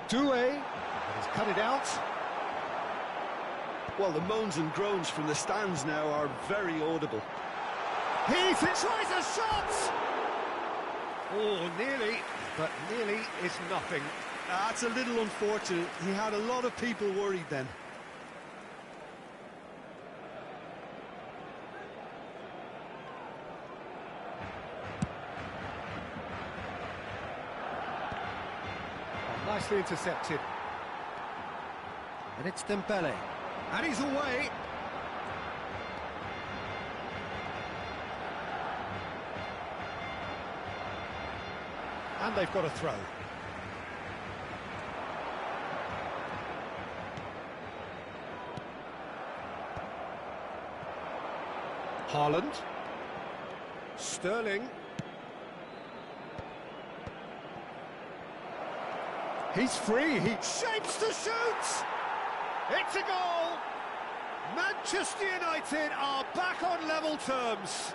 Doué. He's cut it out. Well, the moans and groans from the stands now are very audible. He tries a shot! Oh, nearly, but nearly is nothing. That's a little unfortunate. He had a lot of people worried then. Oh, nicely intercepted. And it's Dembele. And he's away. And they've got a throw. Haaland. Sterling. He's free. He shapes to shoot. It's a goal. Manchester United are back on level terms.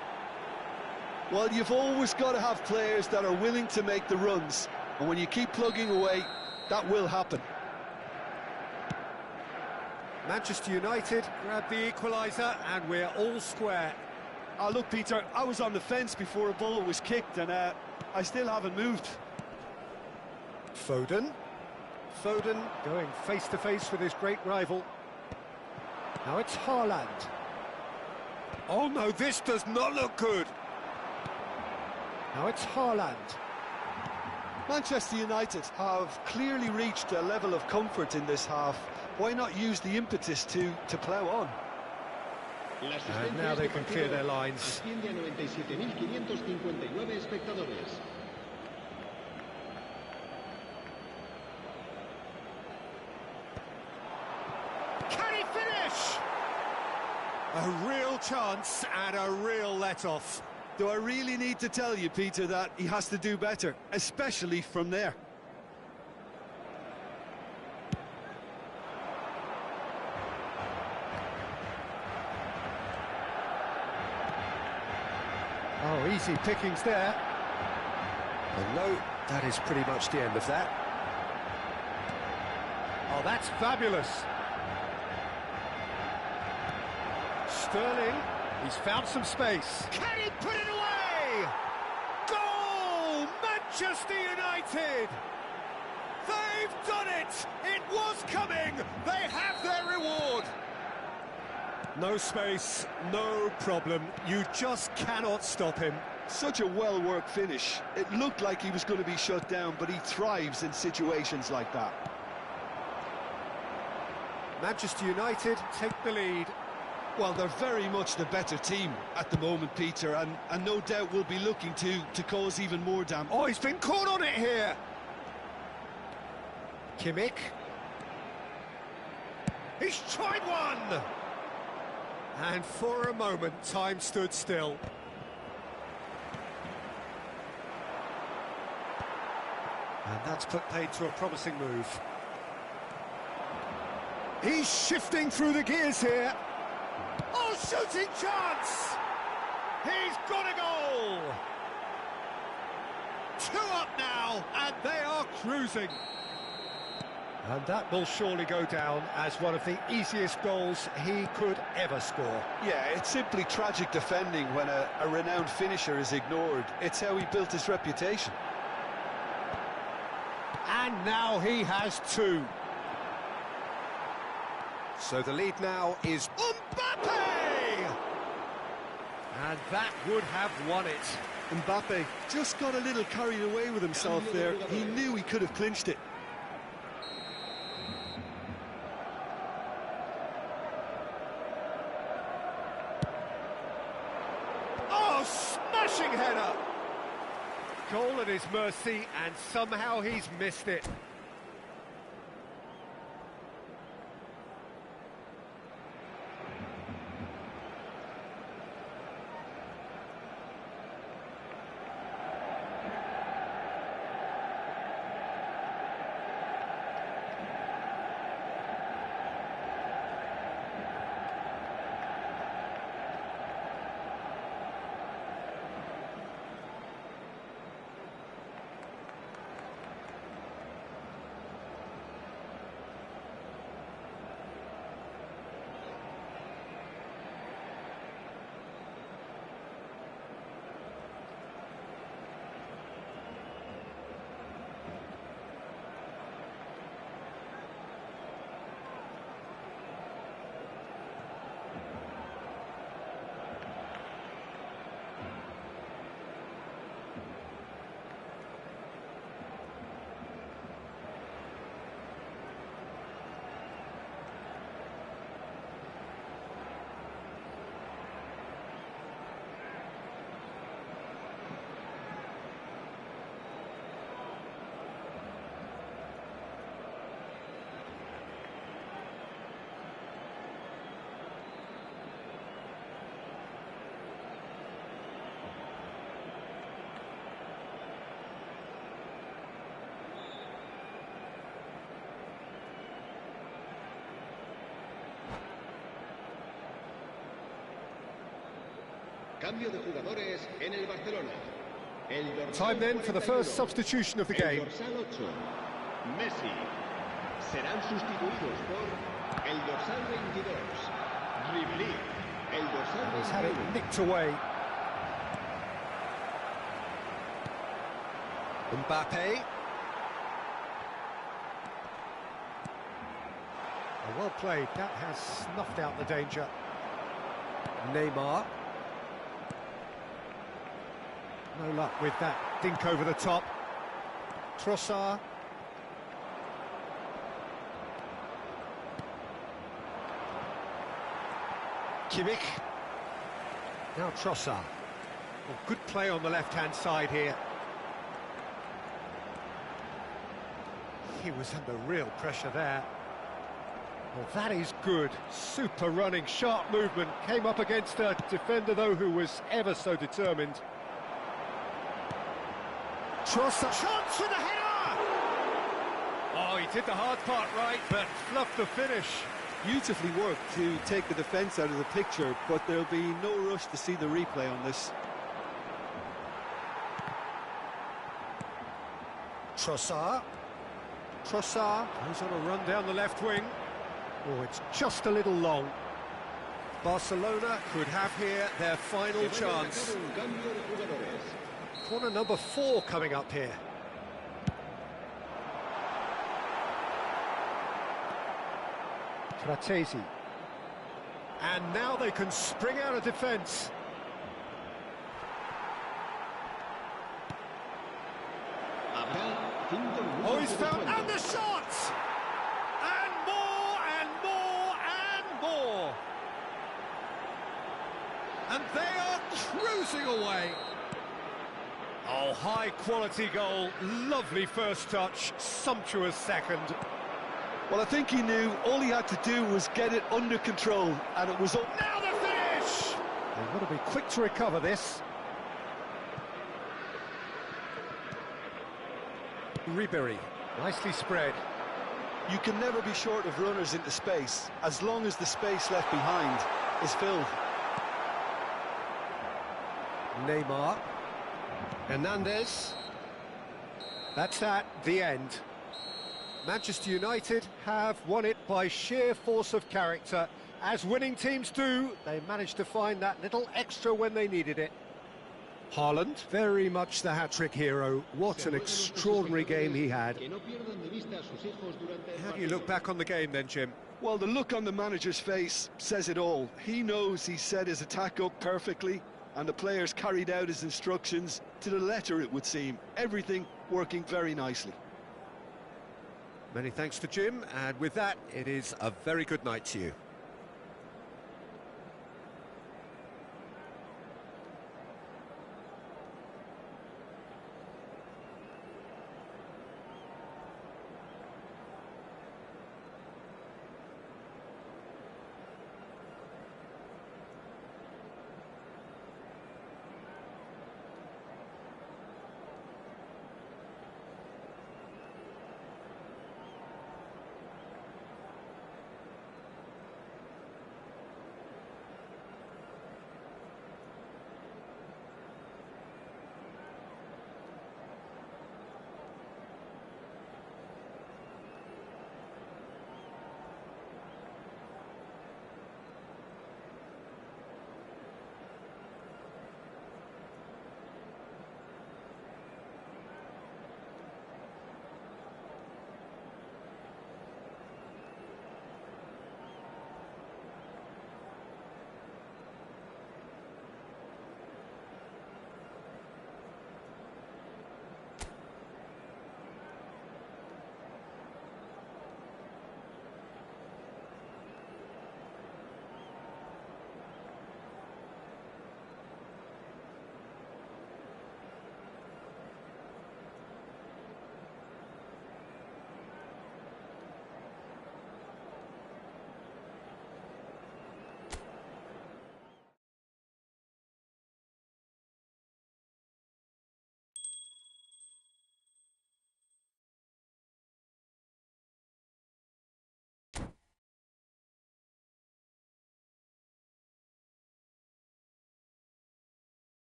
Well, you've always got to have players that are willing to make the runs, and when you keep plugging away, that will happen. Manchester United grab the equaliser and we're all square. Oh, look, Peter, I was on the fence before a ball was kicked, and I still haven't moved. Foden. Foden going face-to-face with his great rival. Now it's Haaland. Oh no, this does not look good. Now it's Haaland. Manchester United have clearly reached a level of comfort in this half. Why not use the impetus to plough on? And now they can clear their lines. Can he finish? A real chance and a real let-off. Do I really need to tell you, Peter, that he has to do better, especially from there? Oh, easy pickings there. And no, that is pretty much the end of that. Oh, that's fabulous. Sterling, he's found some space. Can he put it away? Goal! Manchester United! They've done it! It was coming! They have their reward! No space, no problem. You just cannot stop him. Such a well-worked finish. It looked like he was going to be shut down, but he thrives in situations like that. Manchester United take the lead. Well, they're very much the better team at the moment, Peter, and no doubt will be looking to cause even more damage. Oh, he's been caught on it here. Kimmich. He's tried one. And for a moment, time stood still. And that's put paid to a promising move. He's shifting through the gears here. Oh, shooting chance! He's got a goal! 2 up now, and they are cruising. And that will surely go down as one of the easiest goals he could ever score. Yeah, it's simply tragic defending when a renowned finisher is ignored. It's how he built his reputation. And now he has 2. So the lead now is Mbappe! And that would have won it. Mbappe just got a little carried away with himself there. He knew he could have clinched it. Oh, smashing header! Goal at his mercy, and somehow he's missed it. Cambio de jugadores en el Barcelona. Time then for the first substitution of the game. Messi. serán sustituidos por el dorsal 22, Ribli, el dorsal He's had it 29. nicked away. Mbappe. Well played, that has snuffed out the danger. Neymar. No luck with that dink over the top. Trossard. Kimmich. Now Trossard. Well, good play on the left-hand side here. He was under real pressure there. Well, that is good. Super running, sharp movement. Came up against a defender, though, who was ever so determined. Trossard. Chance for the header! Oh, he did the hard part right, but fluffed the finish. Beautifully worked to take the defence out of the picture, but there'll be no rush to see the replay on this. Trossard. Trossard goes on a run down the left wing. Oh, it's just a little long. Barcelona could have here their final chance. Un cambio de jugadores. Corner number 4 coming up here. Fratesi. And now they can spring out of defence. Habrá 5 minutos Oh, he's de found, descuento. and the shot! And more, and more, and more! And they are cruising away. Oh, high-quality goal, lovely first touch, sumptuous second. Well, I think he knew all he had to do was get it under control, and it was all... Now the finish! They've got to be quick to recover this. Ribéry, nicely spread. You can never be short of runners into space, as long as the space left behind is filled. Neymar. Hernandez. That's at the end. Manchester United have won it by sheer force of character. As winning teams do, they managed to find that little extra when they needed it. Haaland, very much the hat-trick hero. What an extraordinary game he had. Que no pierdan de vista a sus hijos durante el How do you look partido. back on the game then, Jim? Well, the look on the manager's face says it all. He knows he set his attack up perfectly, and the players carried out his instructions to the letter, it would seem. Everything working very nicely. Many thanks to Jim, and with that, it is a very good night to you.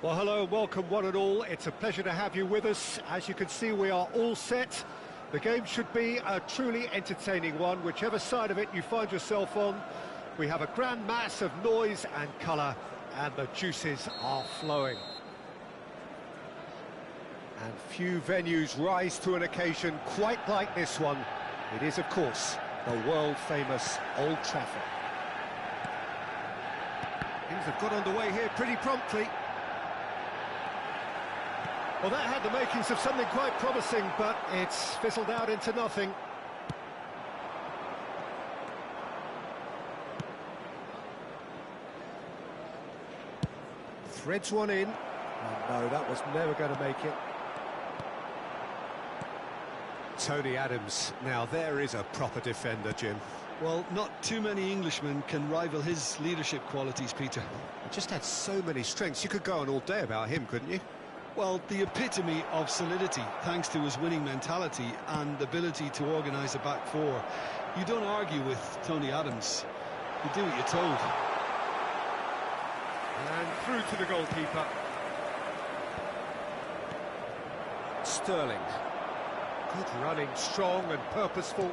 Well, hello and welcome one and all. It's a pleasure to have you with us. As you can see, we are all set. The game should be a truly entertaining one, whichever side of it you find yourself on. We have a grand mass of noise and colour, and the juices are flowing. And few venues rise to an occasion quite like this one. It is, of course, the world-famous Old Trafford. Things have got underway here pretty promptly. Well, that had the makings of something quite promising, but it's fizzled out into nothing. Threads one in. Oh, no, that was never going to make it. Tony Adams. Now, there is a proper defender, Jim. Well, not too many Englishmen can rival his leadership qualities, Peter. He just had so many strengths. You could go on all day about him, couldn't you? Well, the epitome of solidity, thanks to his winning mentality and ability to organise a back four. You don't argue with Tony Adams. You do what you're told. And through to the goalkeeper. Sterling. Good running, strong and purposeful.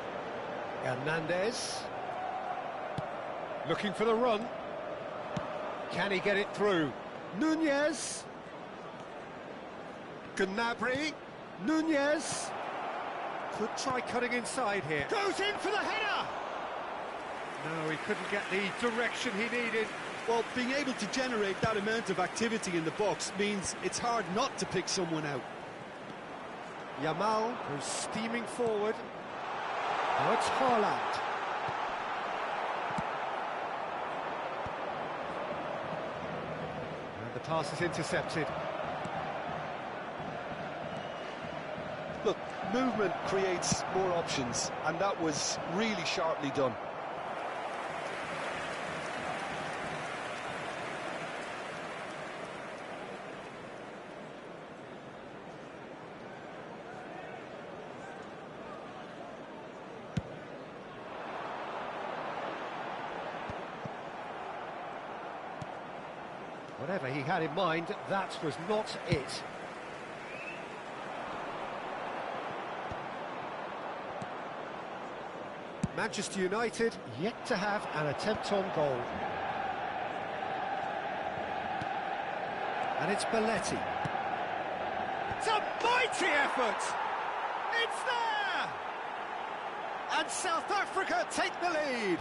Hernandez. Looking for the run. Can he get it through? Nunez. Gnabry, Nunez, could try cutting inside here. Goes in for the header! No, he couldn't get the direction he needed. Well, being able to generate that amount of activity in the box means it's hard not to pick someone out. Yamal, who's steaming forward. Now it's Haaland. And the pass is intercepted. Look, movement creates more options, and that was really sharply done. Whatever he had in mind, that was not it. Manchester United yet to have an attempt on goal. And it's Belletti. It's a mighty effort! It's there! And South Africa take the lead.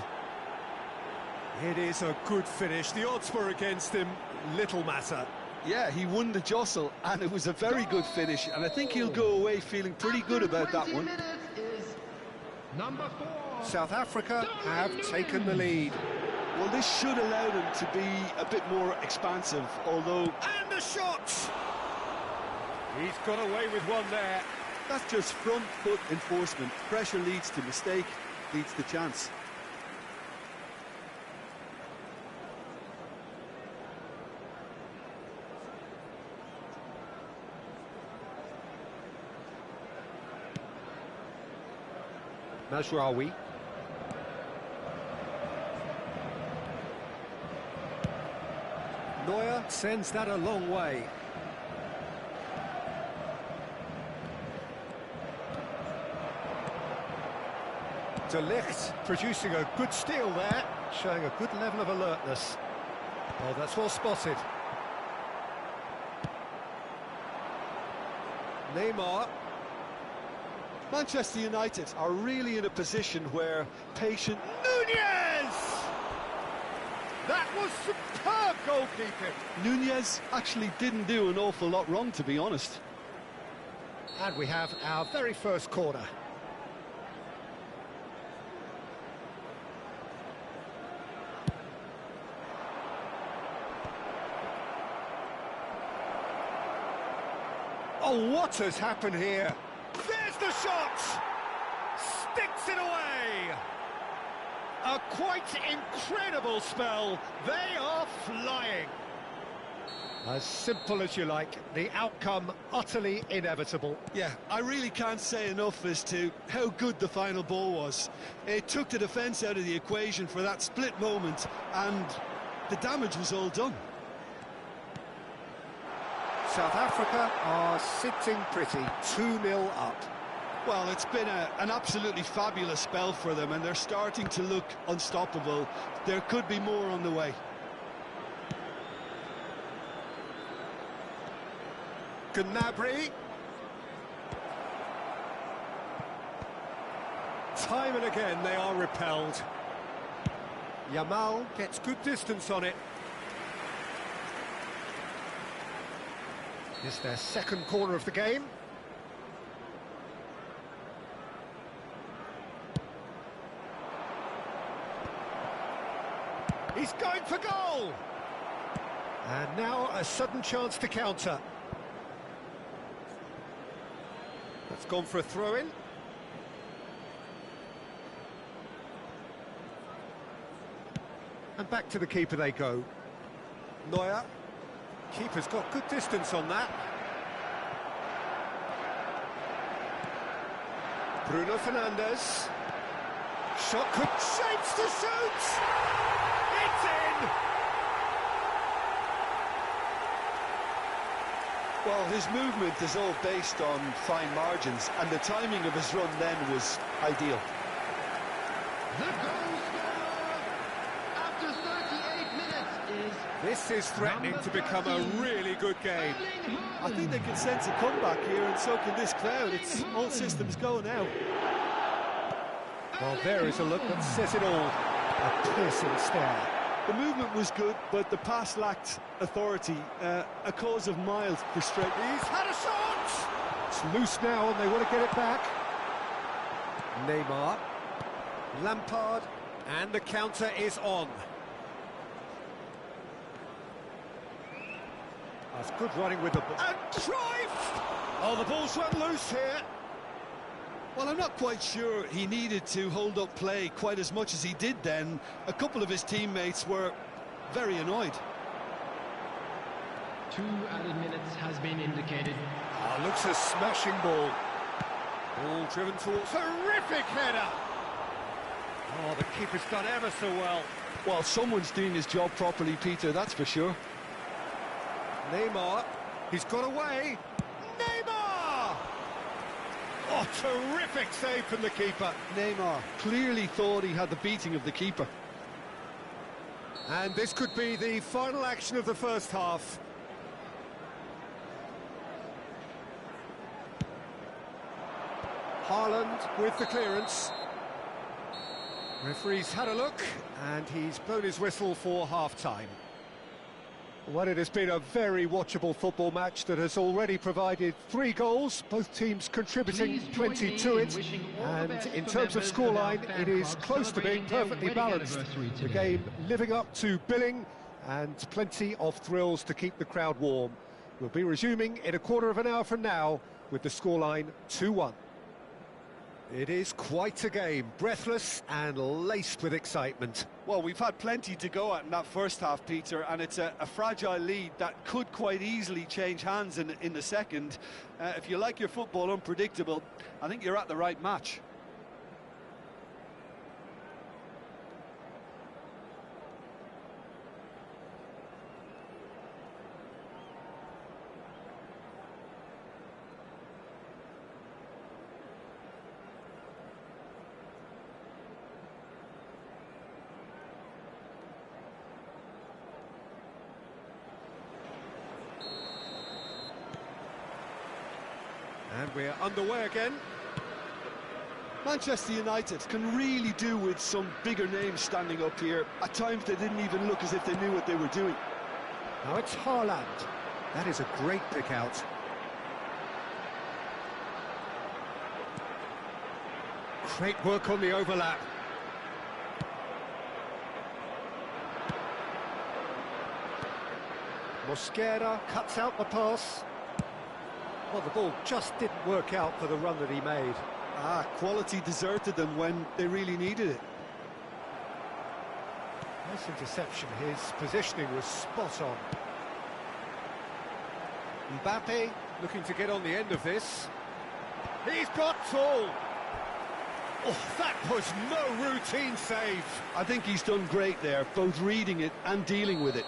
It is a good finish. The odds were against him. Little matter. Yeah, he won the jostle, and it was a very good finish, and I think he'll go away feeling pretty good about that one. Number 4. South Africa have taken the lead. Well, this should allow them to be a bit more expansive, although... And the shot! He's got away with one there. That's just front foot enforcement. Pressure leads to mistake, leads to chance. Mazraoui. Neuer sends that a long way. De Ligt producing a good steal there, showing a good level of alertness. Oh, that's well spotted. Neymar. Manchester United are really in a position where patient... Nunez! That was superb goalkeeping. Nunez actually didn't do an awful lot wrong, to be honest. And we have our very first corner. Oh, what has happened here? There's the shot! Sticks it away! A quite incredible spell. They are flying. As simple as you like, the outcome utterly inevitable. Yeah, I really can't say enough as to how good the final ball was. It took the defence out of the equation for that split moment, and the damage was all done. South Africa are sitting pretty, 2-0 up. Well, it's been an absolutely fabulous spell for them, and they're starting to look unstoppable. There could be more on the way. Gnabry. Time and again they are repelled. Yamal gets good distance on it. It's their second corner of the game. He's going for goal! And now a sudden chance to counter. That's gone for a throw-in. And back to the keeper they go. Neuer. Keeper's got good distance on that. Bruno Fernandes. Shot could shapes to shoot! It's in! Well, his movement is all based on fine margins, and the timing of his run then was ideal. The goal scorer after 38 minutes is... This is threatening to become a really good game. I think they can sense a comeback here, and so can this crowd. It's all systems go now. Well, there is a look that says it all. A piercing stare. The movement was good, but the pass lacked authority, a cause of mild frustration. He's had a shot! It's loose now and they want to get it back. Neymar. Lampard. And the counter is on. That's good running with the ball. And Cruyff! Oh, the ball's run loose here. Well, I'm not quite sure he needed to hold up play quite as much as he did then. A couple of his teammates were very annoyed. 2 added minutes has been indicated. Oh, looks a smashing ball. Ball driven towards... Terrific header! Oh, the keeper's done ever so well. Well, someone's doing his job properly, Peter, that's for sure. Neymar, he's got away. Neymar! Oh, terrific save from the keeper. Neymar clearly thought he had the beating of the keeper. And this could be the final action of the first half. Haaland with the clearance. Referee's had a look, and he's blown his whistle for half-time. Well, it has been a very watchable football match that has already provided 3 goals, both teams contributing plenty to it. And in terms of scoreline, it is close to being perfectly balanced. The game living up to billing and plenty of thrills to keep the crowd warm. We'll be resuming in a quarter of an hour from now with the scoreline 2-1. It is quite a game, breathless and laced with excitement. Well, we've had plenty to go at in that first half, Peter, and it's a fragile lead that could quite easily change hands in the second. If you like your football unpredictable, I think you're at the right match. And we're underway again. Manchester United can really do with some bigger names standing up here. At times they didn't even look as if they knew what they were doing. Now it's Haaland. That is a great pick out. Great work on the overlap. Mosquera cuts out the pass. Well, the ball just didn't work out for the run that he made. Quality deserted them when they really needed it. Nice interception. His positioning was spot on. Mbappe looking to get on the end of this. He's got tall. Oh, that was no routine save. I think he's done great there, both reading it and dealing with it.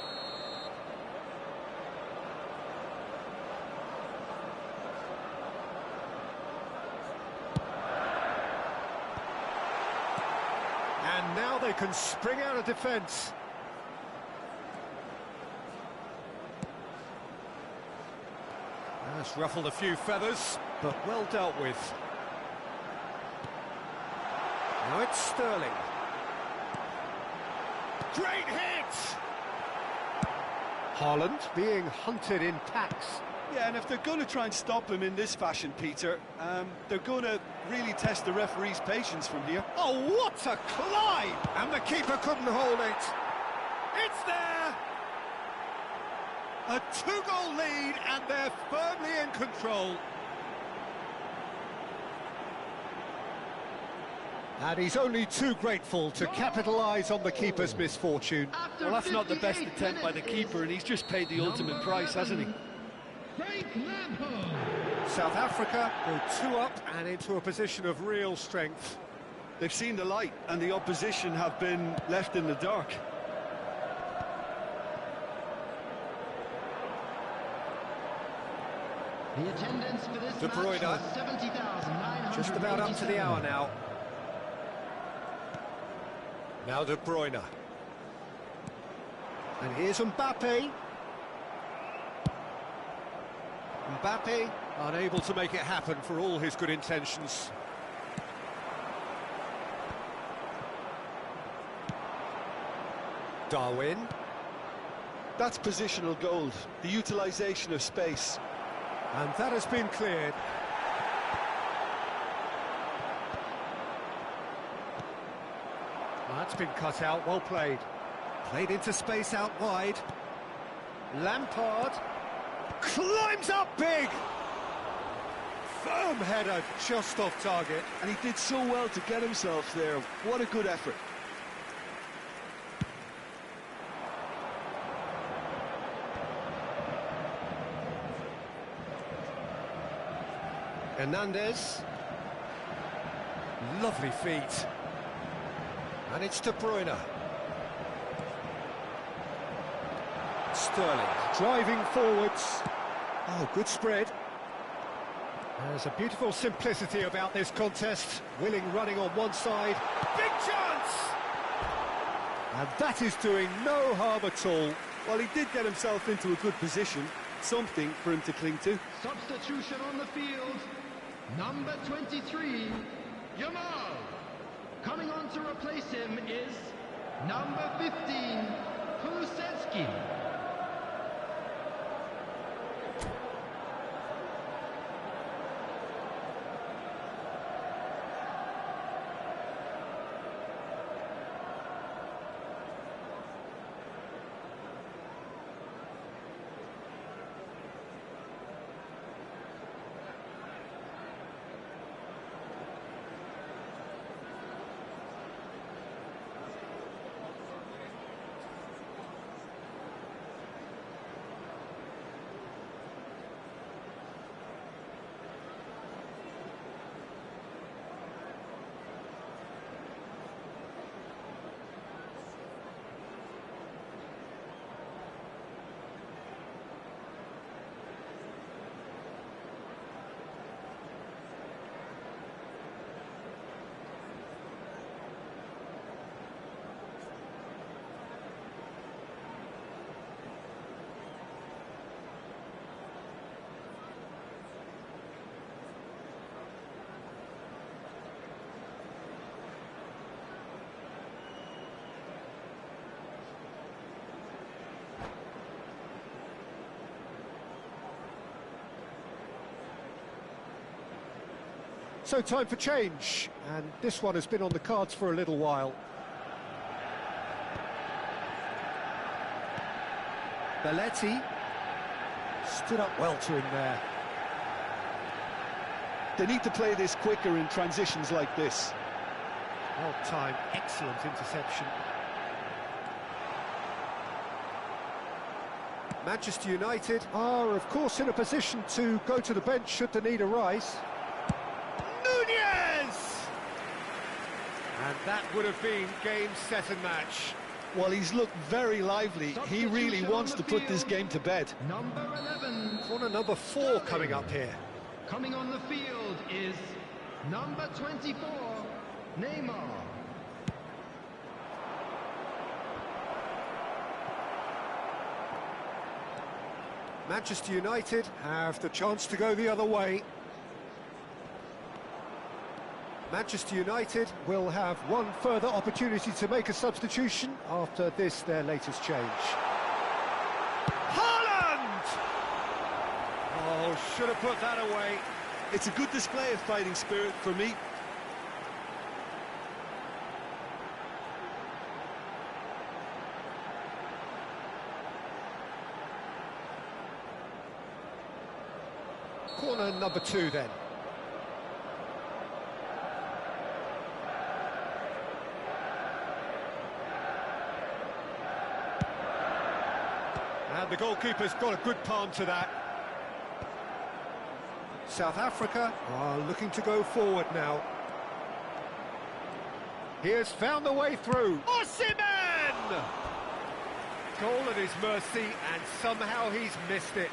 And now they can spring out of defence. That's ruffled a few feathers, but well dealt with. Now it's Sterling. Great hit! Haaland being hunted in packs. Yeah, and if they're going to try and stop him in this fashion, Peter, they're going to really test the referee's patience from here. Oh, what a climb! And the keeper couldn't hold it. It's there! A two-goal lead, and they're firmly in control. And he's only too grateful to capitalise on the keeper's misfortune. Well, that's not the best attempt by the keeper, and he's just paid the ultimate price, hasn't he? South Africa go 2 up and into a position of real strength. They've seen the light, and the opposition have been left in the dark. The attendance for this De match Bruyne. was 70,982. Just about up to the hour now. Now De Bruyne. And here's Mbappe. Mbappe unable to make it happen for all his good intentions. Darwin. That's positional gold, the utilisation of space. And that has been cleared. That's been cut out, well played. Played into space out wide. Lampard climbs up big! Firm header, just off target. And he did so well to get himself there. What a good effort. Hernandez. Lovely feet. And it's De Bruyne. Sterling driving forwards. Oh, good spread. There's a beautiful simplicity about this contest. Willing running on one side. Big chance! And that is doing no harm at all. Well, he did get himself into a good position. Something for him to cling to. Substitution on the field. Number 23, Yamal. Coming on to replace him is number 15, Kulusevski. So time for change, and this one has been on the cards for a little while. Belletti stood up well to him there. They need to play this quicker in transitions like this. Well timed, excellent interception. Manchester United are, of course, in a position to go to the bench should the need arise. And that would have been game, set and match. Well, he's looked very lively. He really wants to put this game to bed. Number 11. Corner number 4 coming up here. Coming on the field is number 24, Neymar. Manchester United have the chance to go the other way. Manchester United will have one further opportunity to make a substitution after this, their latest change. Haaland! Oh, should have put that away. It's a good display of fighting spirit for me. Corner number 2 then. And the goalkeeper's got a good palm to that. South Africa are looking to go forward now. He has found the way through. Osimhen! Goal at his mercy, and somehow he's missed it.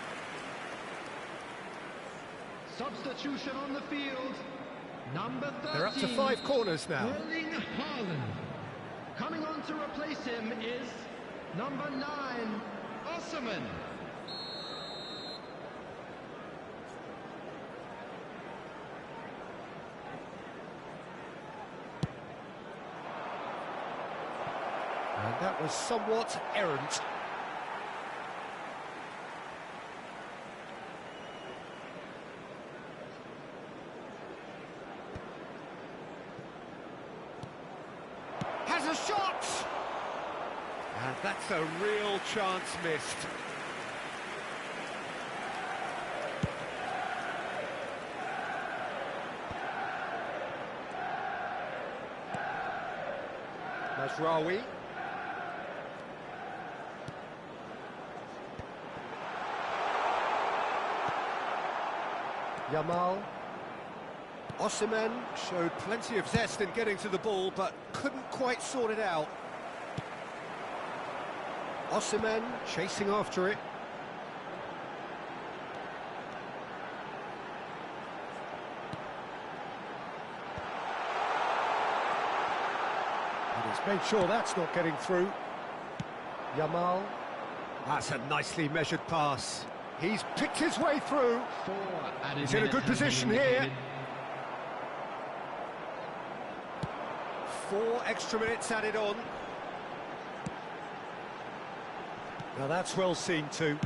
Substitution on the field. Number 13. They're up to 5 corners now. Erling Haaland. Coming on to replace him is number 9, Osimhen. And that was somewhat errant. Has a shot! And that's a real chance missed. Mazraoui. Yamal. Osimhen showed plenty of zest in getting to the ball, but couldn't quite sort it out. Osimhen chasing after it. And he's made sure that's not getting through. Yamal. That's a nicely measured pass. He's picked his way through. He's in a good position here. 4 extra minutes added on. Now that's well seen too.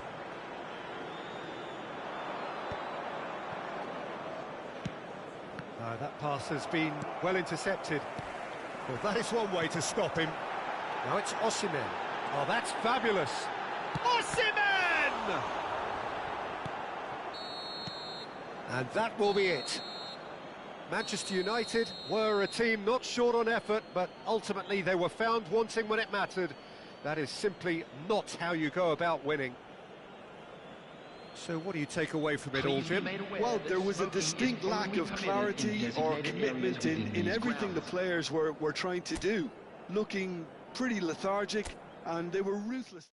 That pass has been well intercepted. Well, that is one way to stop him. Now it's Osimhen. Oh, that's fabulous. Osimhen! And that will be it. Manchester United were a team not short on effort, but ultimately they were found wanting when it mattered. That is simply not how you go about winning. So what do you take away from it all, Jim? Well, there was a distinct lack of clarity or commitment in everything the players were trying to do. Looking pretty lethargic, and they were ruthless.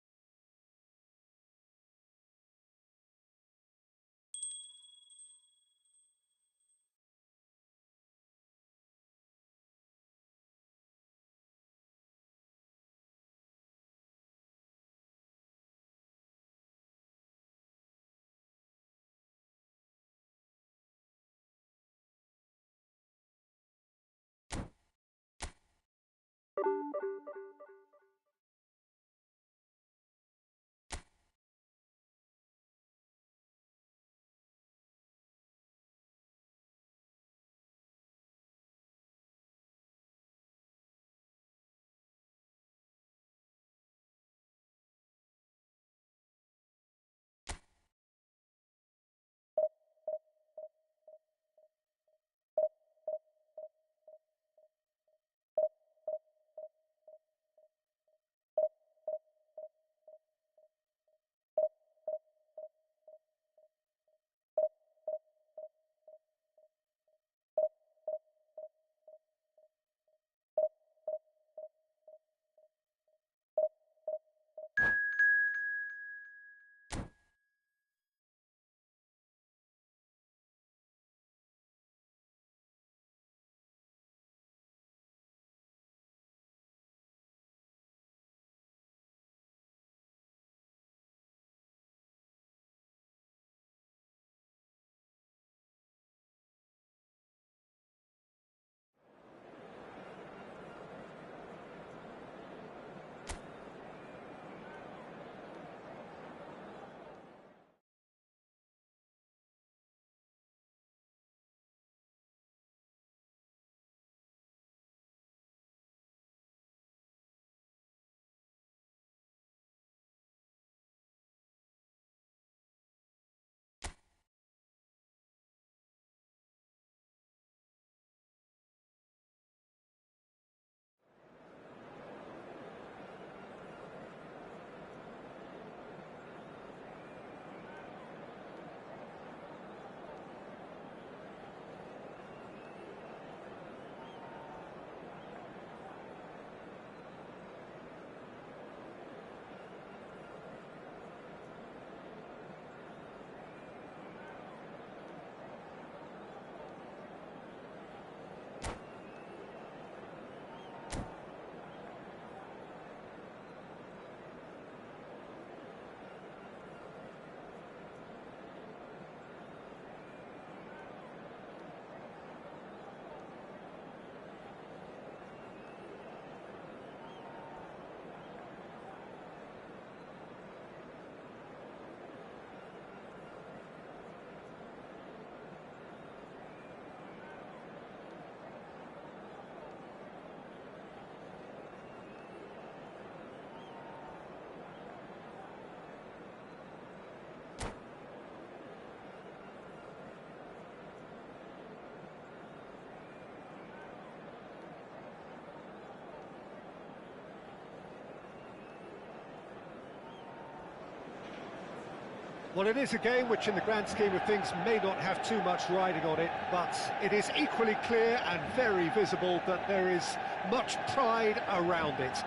Well, it is a game which in the grand scheme of things may not have too much riding on it, but it is equally clear and very visible that there is much pride around it.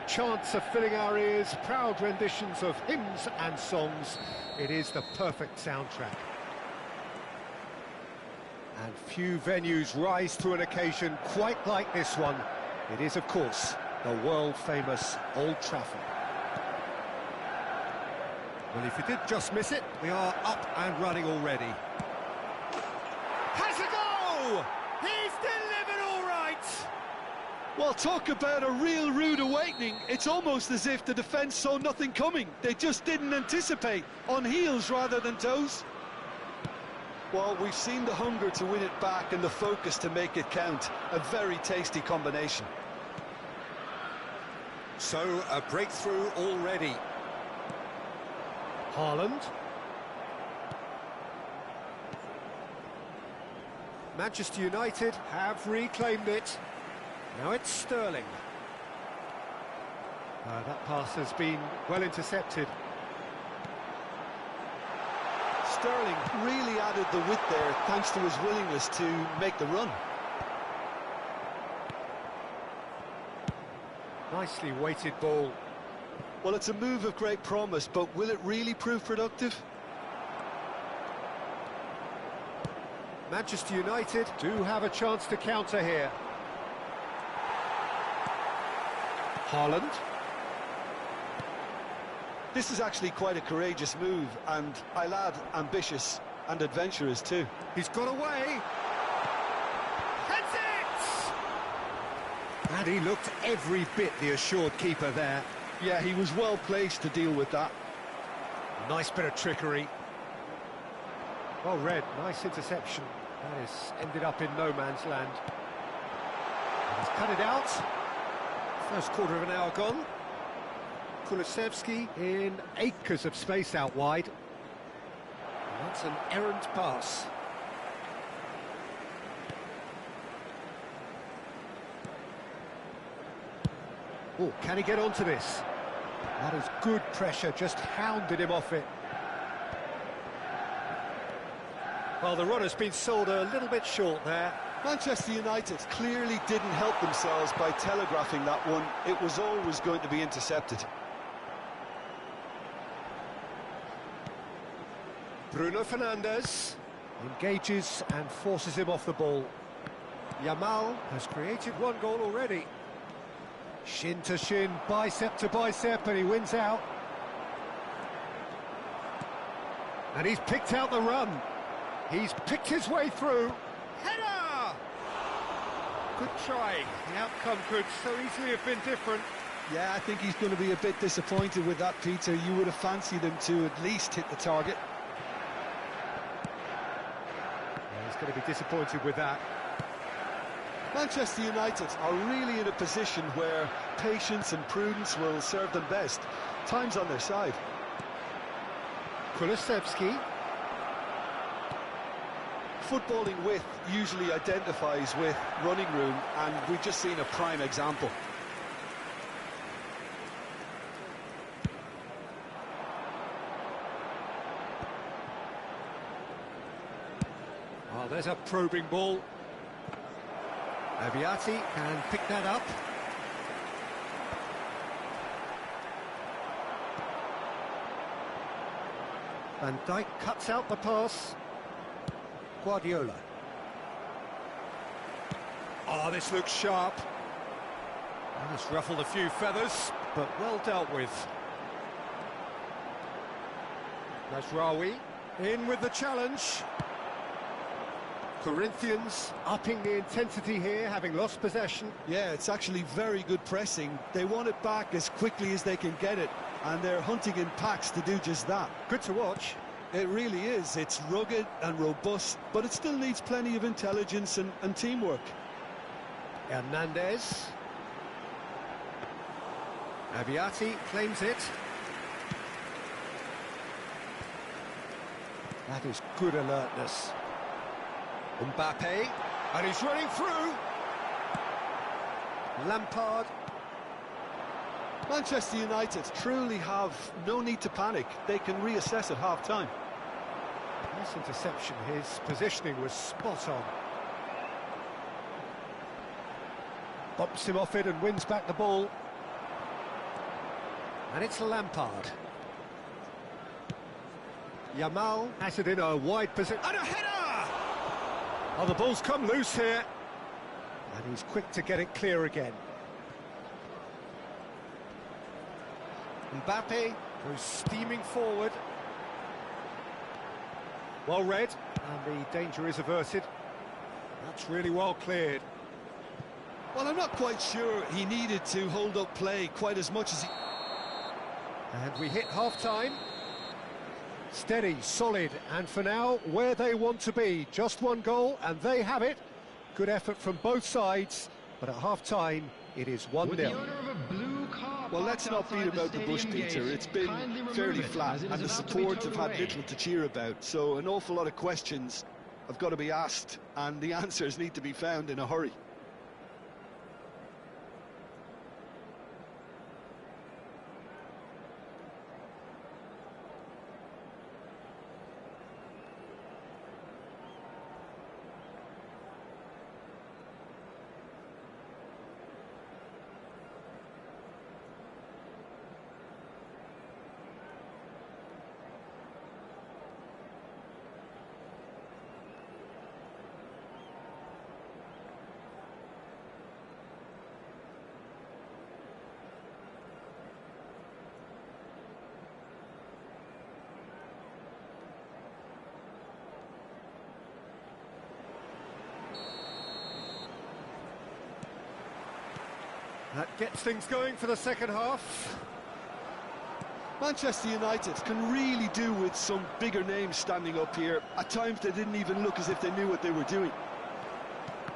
Chants are filling our ears, proud renditions of hymns and songs. It is the perfect soundtrack. And few venues rise to an occasion quite like this one. It is, of course, the world-famous Old Trafford. Well, if you did just miss it, we are up and running already. Has a goal! He's delivered all right! Well, talk about a real rude awakening. It's almost as if the defence saw nothing coming. They just didn't anticipate, on heels rather than toes. Well, we've seen the hunger to win it back and the focus to make it count. A very tasty combination. So, a breakthrough already. Haaland. Manchester United have reclaimed it. Now it's Sterling. That pass has been well intercepted. Sterling really added the width there thanks to his willingness to make the run. Nicely weighted ball. Well, it's a move of great promise, but will it really prove productive? Manchester United do have a chance to counter here. Haaland. This is actually quite a courageous move, and I'll add ambitious and adventurous too. He's got away. Heads it! And he looked every bit the assured keeper there. Yeah, he was well placed to deal with that. Nice bit of trickery. Well read, nice interception. That has ended up in no man's land. He's cut it out. First quarter of an hour gone. Kulusevski in acres of space out wide. And that's an errant pass. Oh, can he get onto this? That is good pressure, just hounded him off it. Well, the run has been sold a little bit short there. Manchester United clearly didn't help themselves by telegraphing that one. It was always going to be intercepted. Bruno Fernandes engages and forces him off the ball. Yamal has created one goal already. Shin to shin, bicep to bicep, and he wins out. And he's picked out the run. He's picked his way through. Header! Good try. The outcome could so easily have been different. Yeah, I think he's going to be a bit disappointed with that, Peter. You would have fancied him to at least hit the target. Yeah, he's going to be disappointed with that. Manchester United are really in a position where patience and prudence will serve them best. Time's on their side. Kulusevski. Footballing width usually identifies with running room, and we've just seen a prime example. Oh, there's a probing ball. Aviati can pick that up. Van Dijk cuts out the pass. Guardiola. Oh, this looks sharp. And it's ruffled a few feathers, but well dealt with. Mazraoui in with the challenge. Corinthians upping the intensity here, having lost possession. Yeah, it's actually very good pressing. They want it back as quickly as they can get it, and they're hunting in packs to do just that. Good to watch. It really is. It's rugged and robust, but it still needs plenty of intelligence and teamwork. Hernandez. Aviati claims it. That is good alertness. Mbappe, and he's running through. Lampard. Manchester United truly have no need to panic. They can reassess at half-time. Nice interception. His positioning was spot on. Bumps him off it and wins back the ball. And it's Lampard. Yamal has it in a wide position. And a header! Oh, the ball's come loose here. And he's quick to get it clear again. Mbappe goes steaming forward. Well read, and the danger is averted. That's really well cleared. Well, I'm not quite sure he needed to hold up play quite as much as he... And we hit half-time. Steady, solid, and for now, where they want to be. Just one goal, and they have it. Good effort from both sides, but at half-time, it is 1-0. Well, let's not beat about the bush, Peter. It's been fairly flat, and the support have had little to cheer about, so an awful lot of questions have got to be asked, and the answers need to be found in a hurry. That gets things going for the second half. Manchester United can really do with some bigger names standing up here. At times they didn't even look as if they knew what they were doing.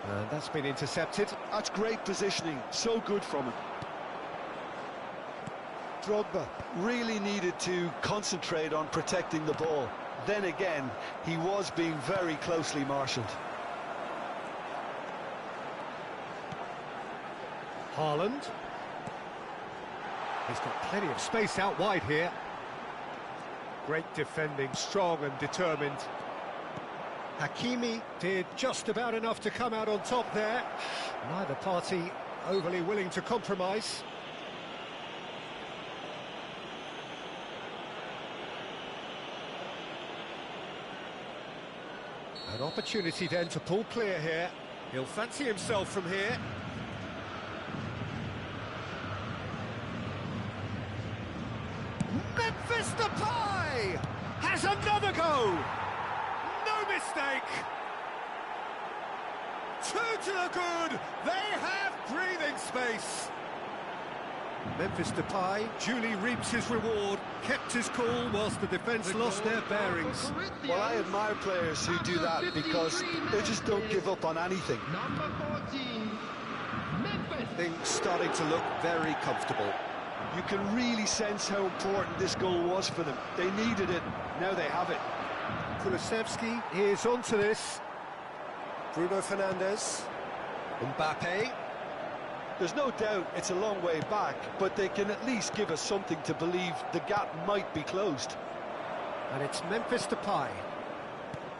And that's been intercepted. That's great positioning, so good from him. Drogba really needed to concentrate on protecting the ball. Then again, he was being very closely marshalled. Haaland. He's got plenty of space out wide here. Great defending, strong and determined. Hakimi did just about enough to come out on top there. Neither party overly willing to compromise. An opportunity then to pull clear here. He'll fancy himself from here. Memphis Depay has another go. No mistake. 2 to the good. They have breathing space. Memphis Depay duly reaps his reward, kept his cool whilst the defence lost their bearings. Well, I admire players who do that because they just don't give up on anything. Number 14, Memphis. Things starting to look very comfortable. You can really sense how important this goal was for them. They needed it, now they have it. Kulusevski is onto this. Bruno Fernandes. Mbappe. There's no doubt it's a long way back, but they can at least give us something to believe the gap might be closed. And it's Memphis Depay.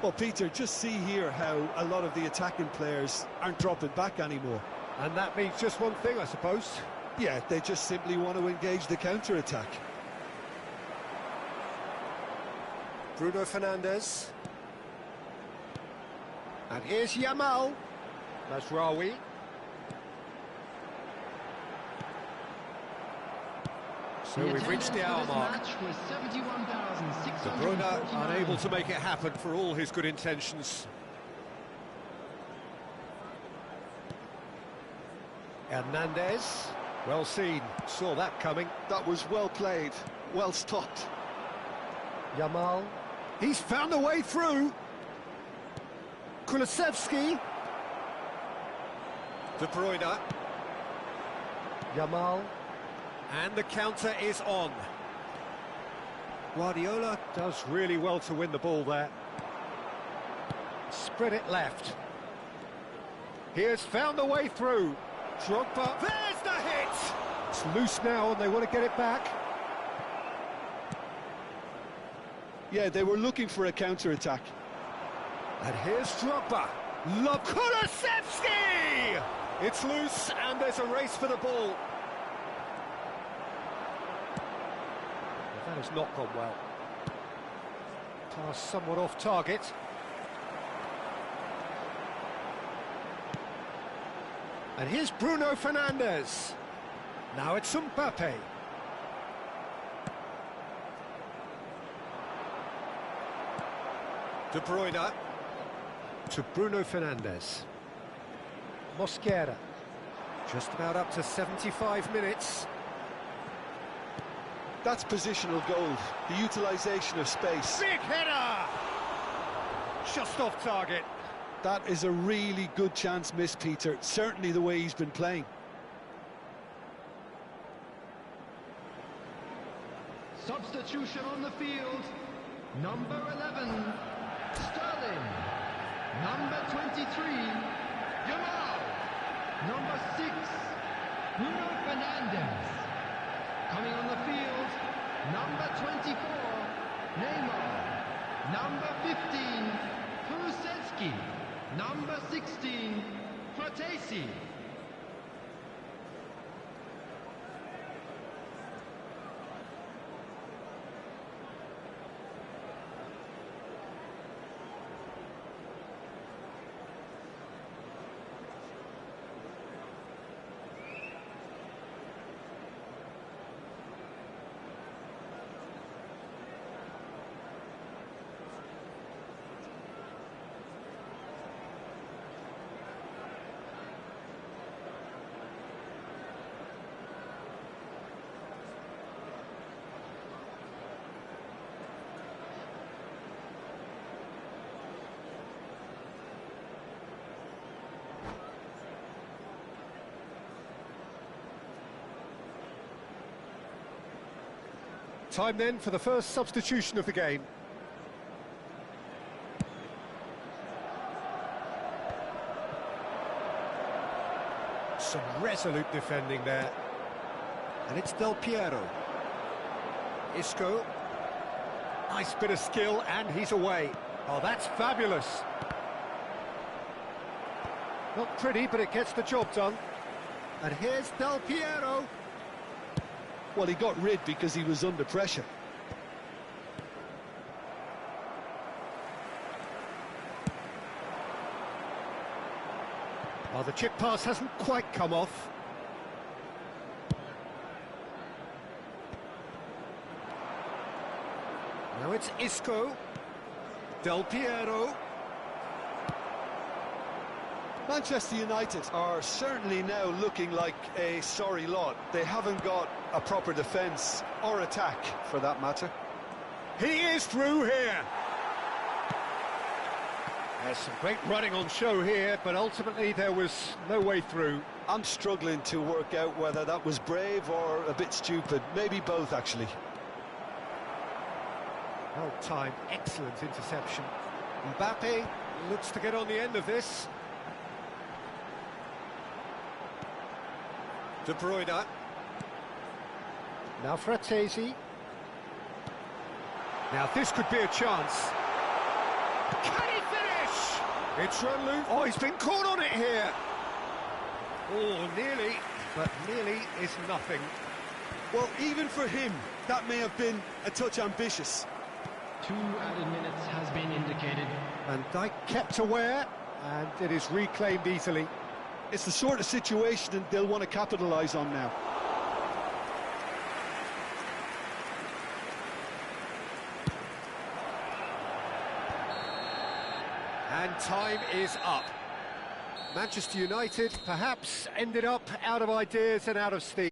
Well, Peter, just see here how a lot of the attacking players aren't dropping back anymore. And that means just one thing, I suppose. Yeah, they just simply want to engage the counter-attack. Bruno Fernandes. And here's Yamal. Mazraoui. So we've reached the hour mark. De Bruyne unable to make it happen for all his good intentions. Hernandez. Well seen, saw that coming. That was well played, well stopped. Yamal, he's found a way through. Kulusevski. De Bruyne. Yamal. And the counter is on. Guardiola does really well to win the ball there. Spread it left. He has found a way through. Drogba, there's the hit! It's loose now and they want to get it back. Yeah, they were looking for a counter-attack. And here's Drogba. Kulusevski! It's loose, and there's a race for the ball. Well, that has not gone well. Pass somewhat off target. And here's Bruno Fernandes. Now it's Mbappe. De Bruyne to Bruno Fernandes. Mosquera. Just about up to 75 minutes. That's positional gold, the utilisation of space. Big header! Just off target. That is a really good chance missed, Peter. Certainly the way he's been playing. Substitution on the field. Number 11, Sterling. Number 23, Yamal. Number 6, Bruno Fernandes. Coming on the field, number 24, Neymar. Number 15, Kulusevski. Number 16, Fratesi. Time then for the first substitution of the game. Some resolute defending there. And it's Del Piero. Isco. Nice bit of skill, and he's away. Oh, that's fabulous. Not pretty, but it gets the job done. And here's Del Piero. Well, he got rid because he was under pressure. Oh, the chip pass hasn't quite come off. Now it's Isco. Del Piero. Manchester United are certainly now looking like a sorry lot. They haven't got a proper defence or attack, for that matter. He is through here. There's some great running on show here, but ultimately there was no way through. I'm struggling to work out whether that was brave or a bit stupid. Maybe both, actually. Well timed, excellent interception. Mbappe looks to get on the end of this. De Bruyne. Now Fratesi. Now this could be a chance. Can he finish? It's run loose. Oh, he's been caught on it here. Oh, nearly, but nearly is nothing. Well, even for him, that may have been a touch ambitious. 2 added minutes has been indicated. Van Dijk kept aware, and it is reclaimed easily. It's the sort of situation they'll want to capitalise on now. And time is up. Manchester United perhaps ended up out of ideas and out of steam.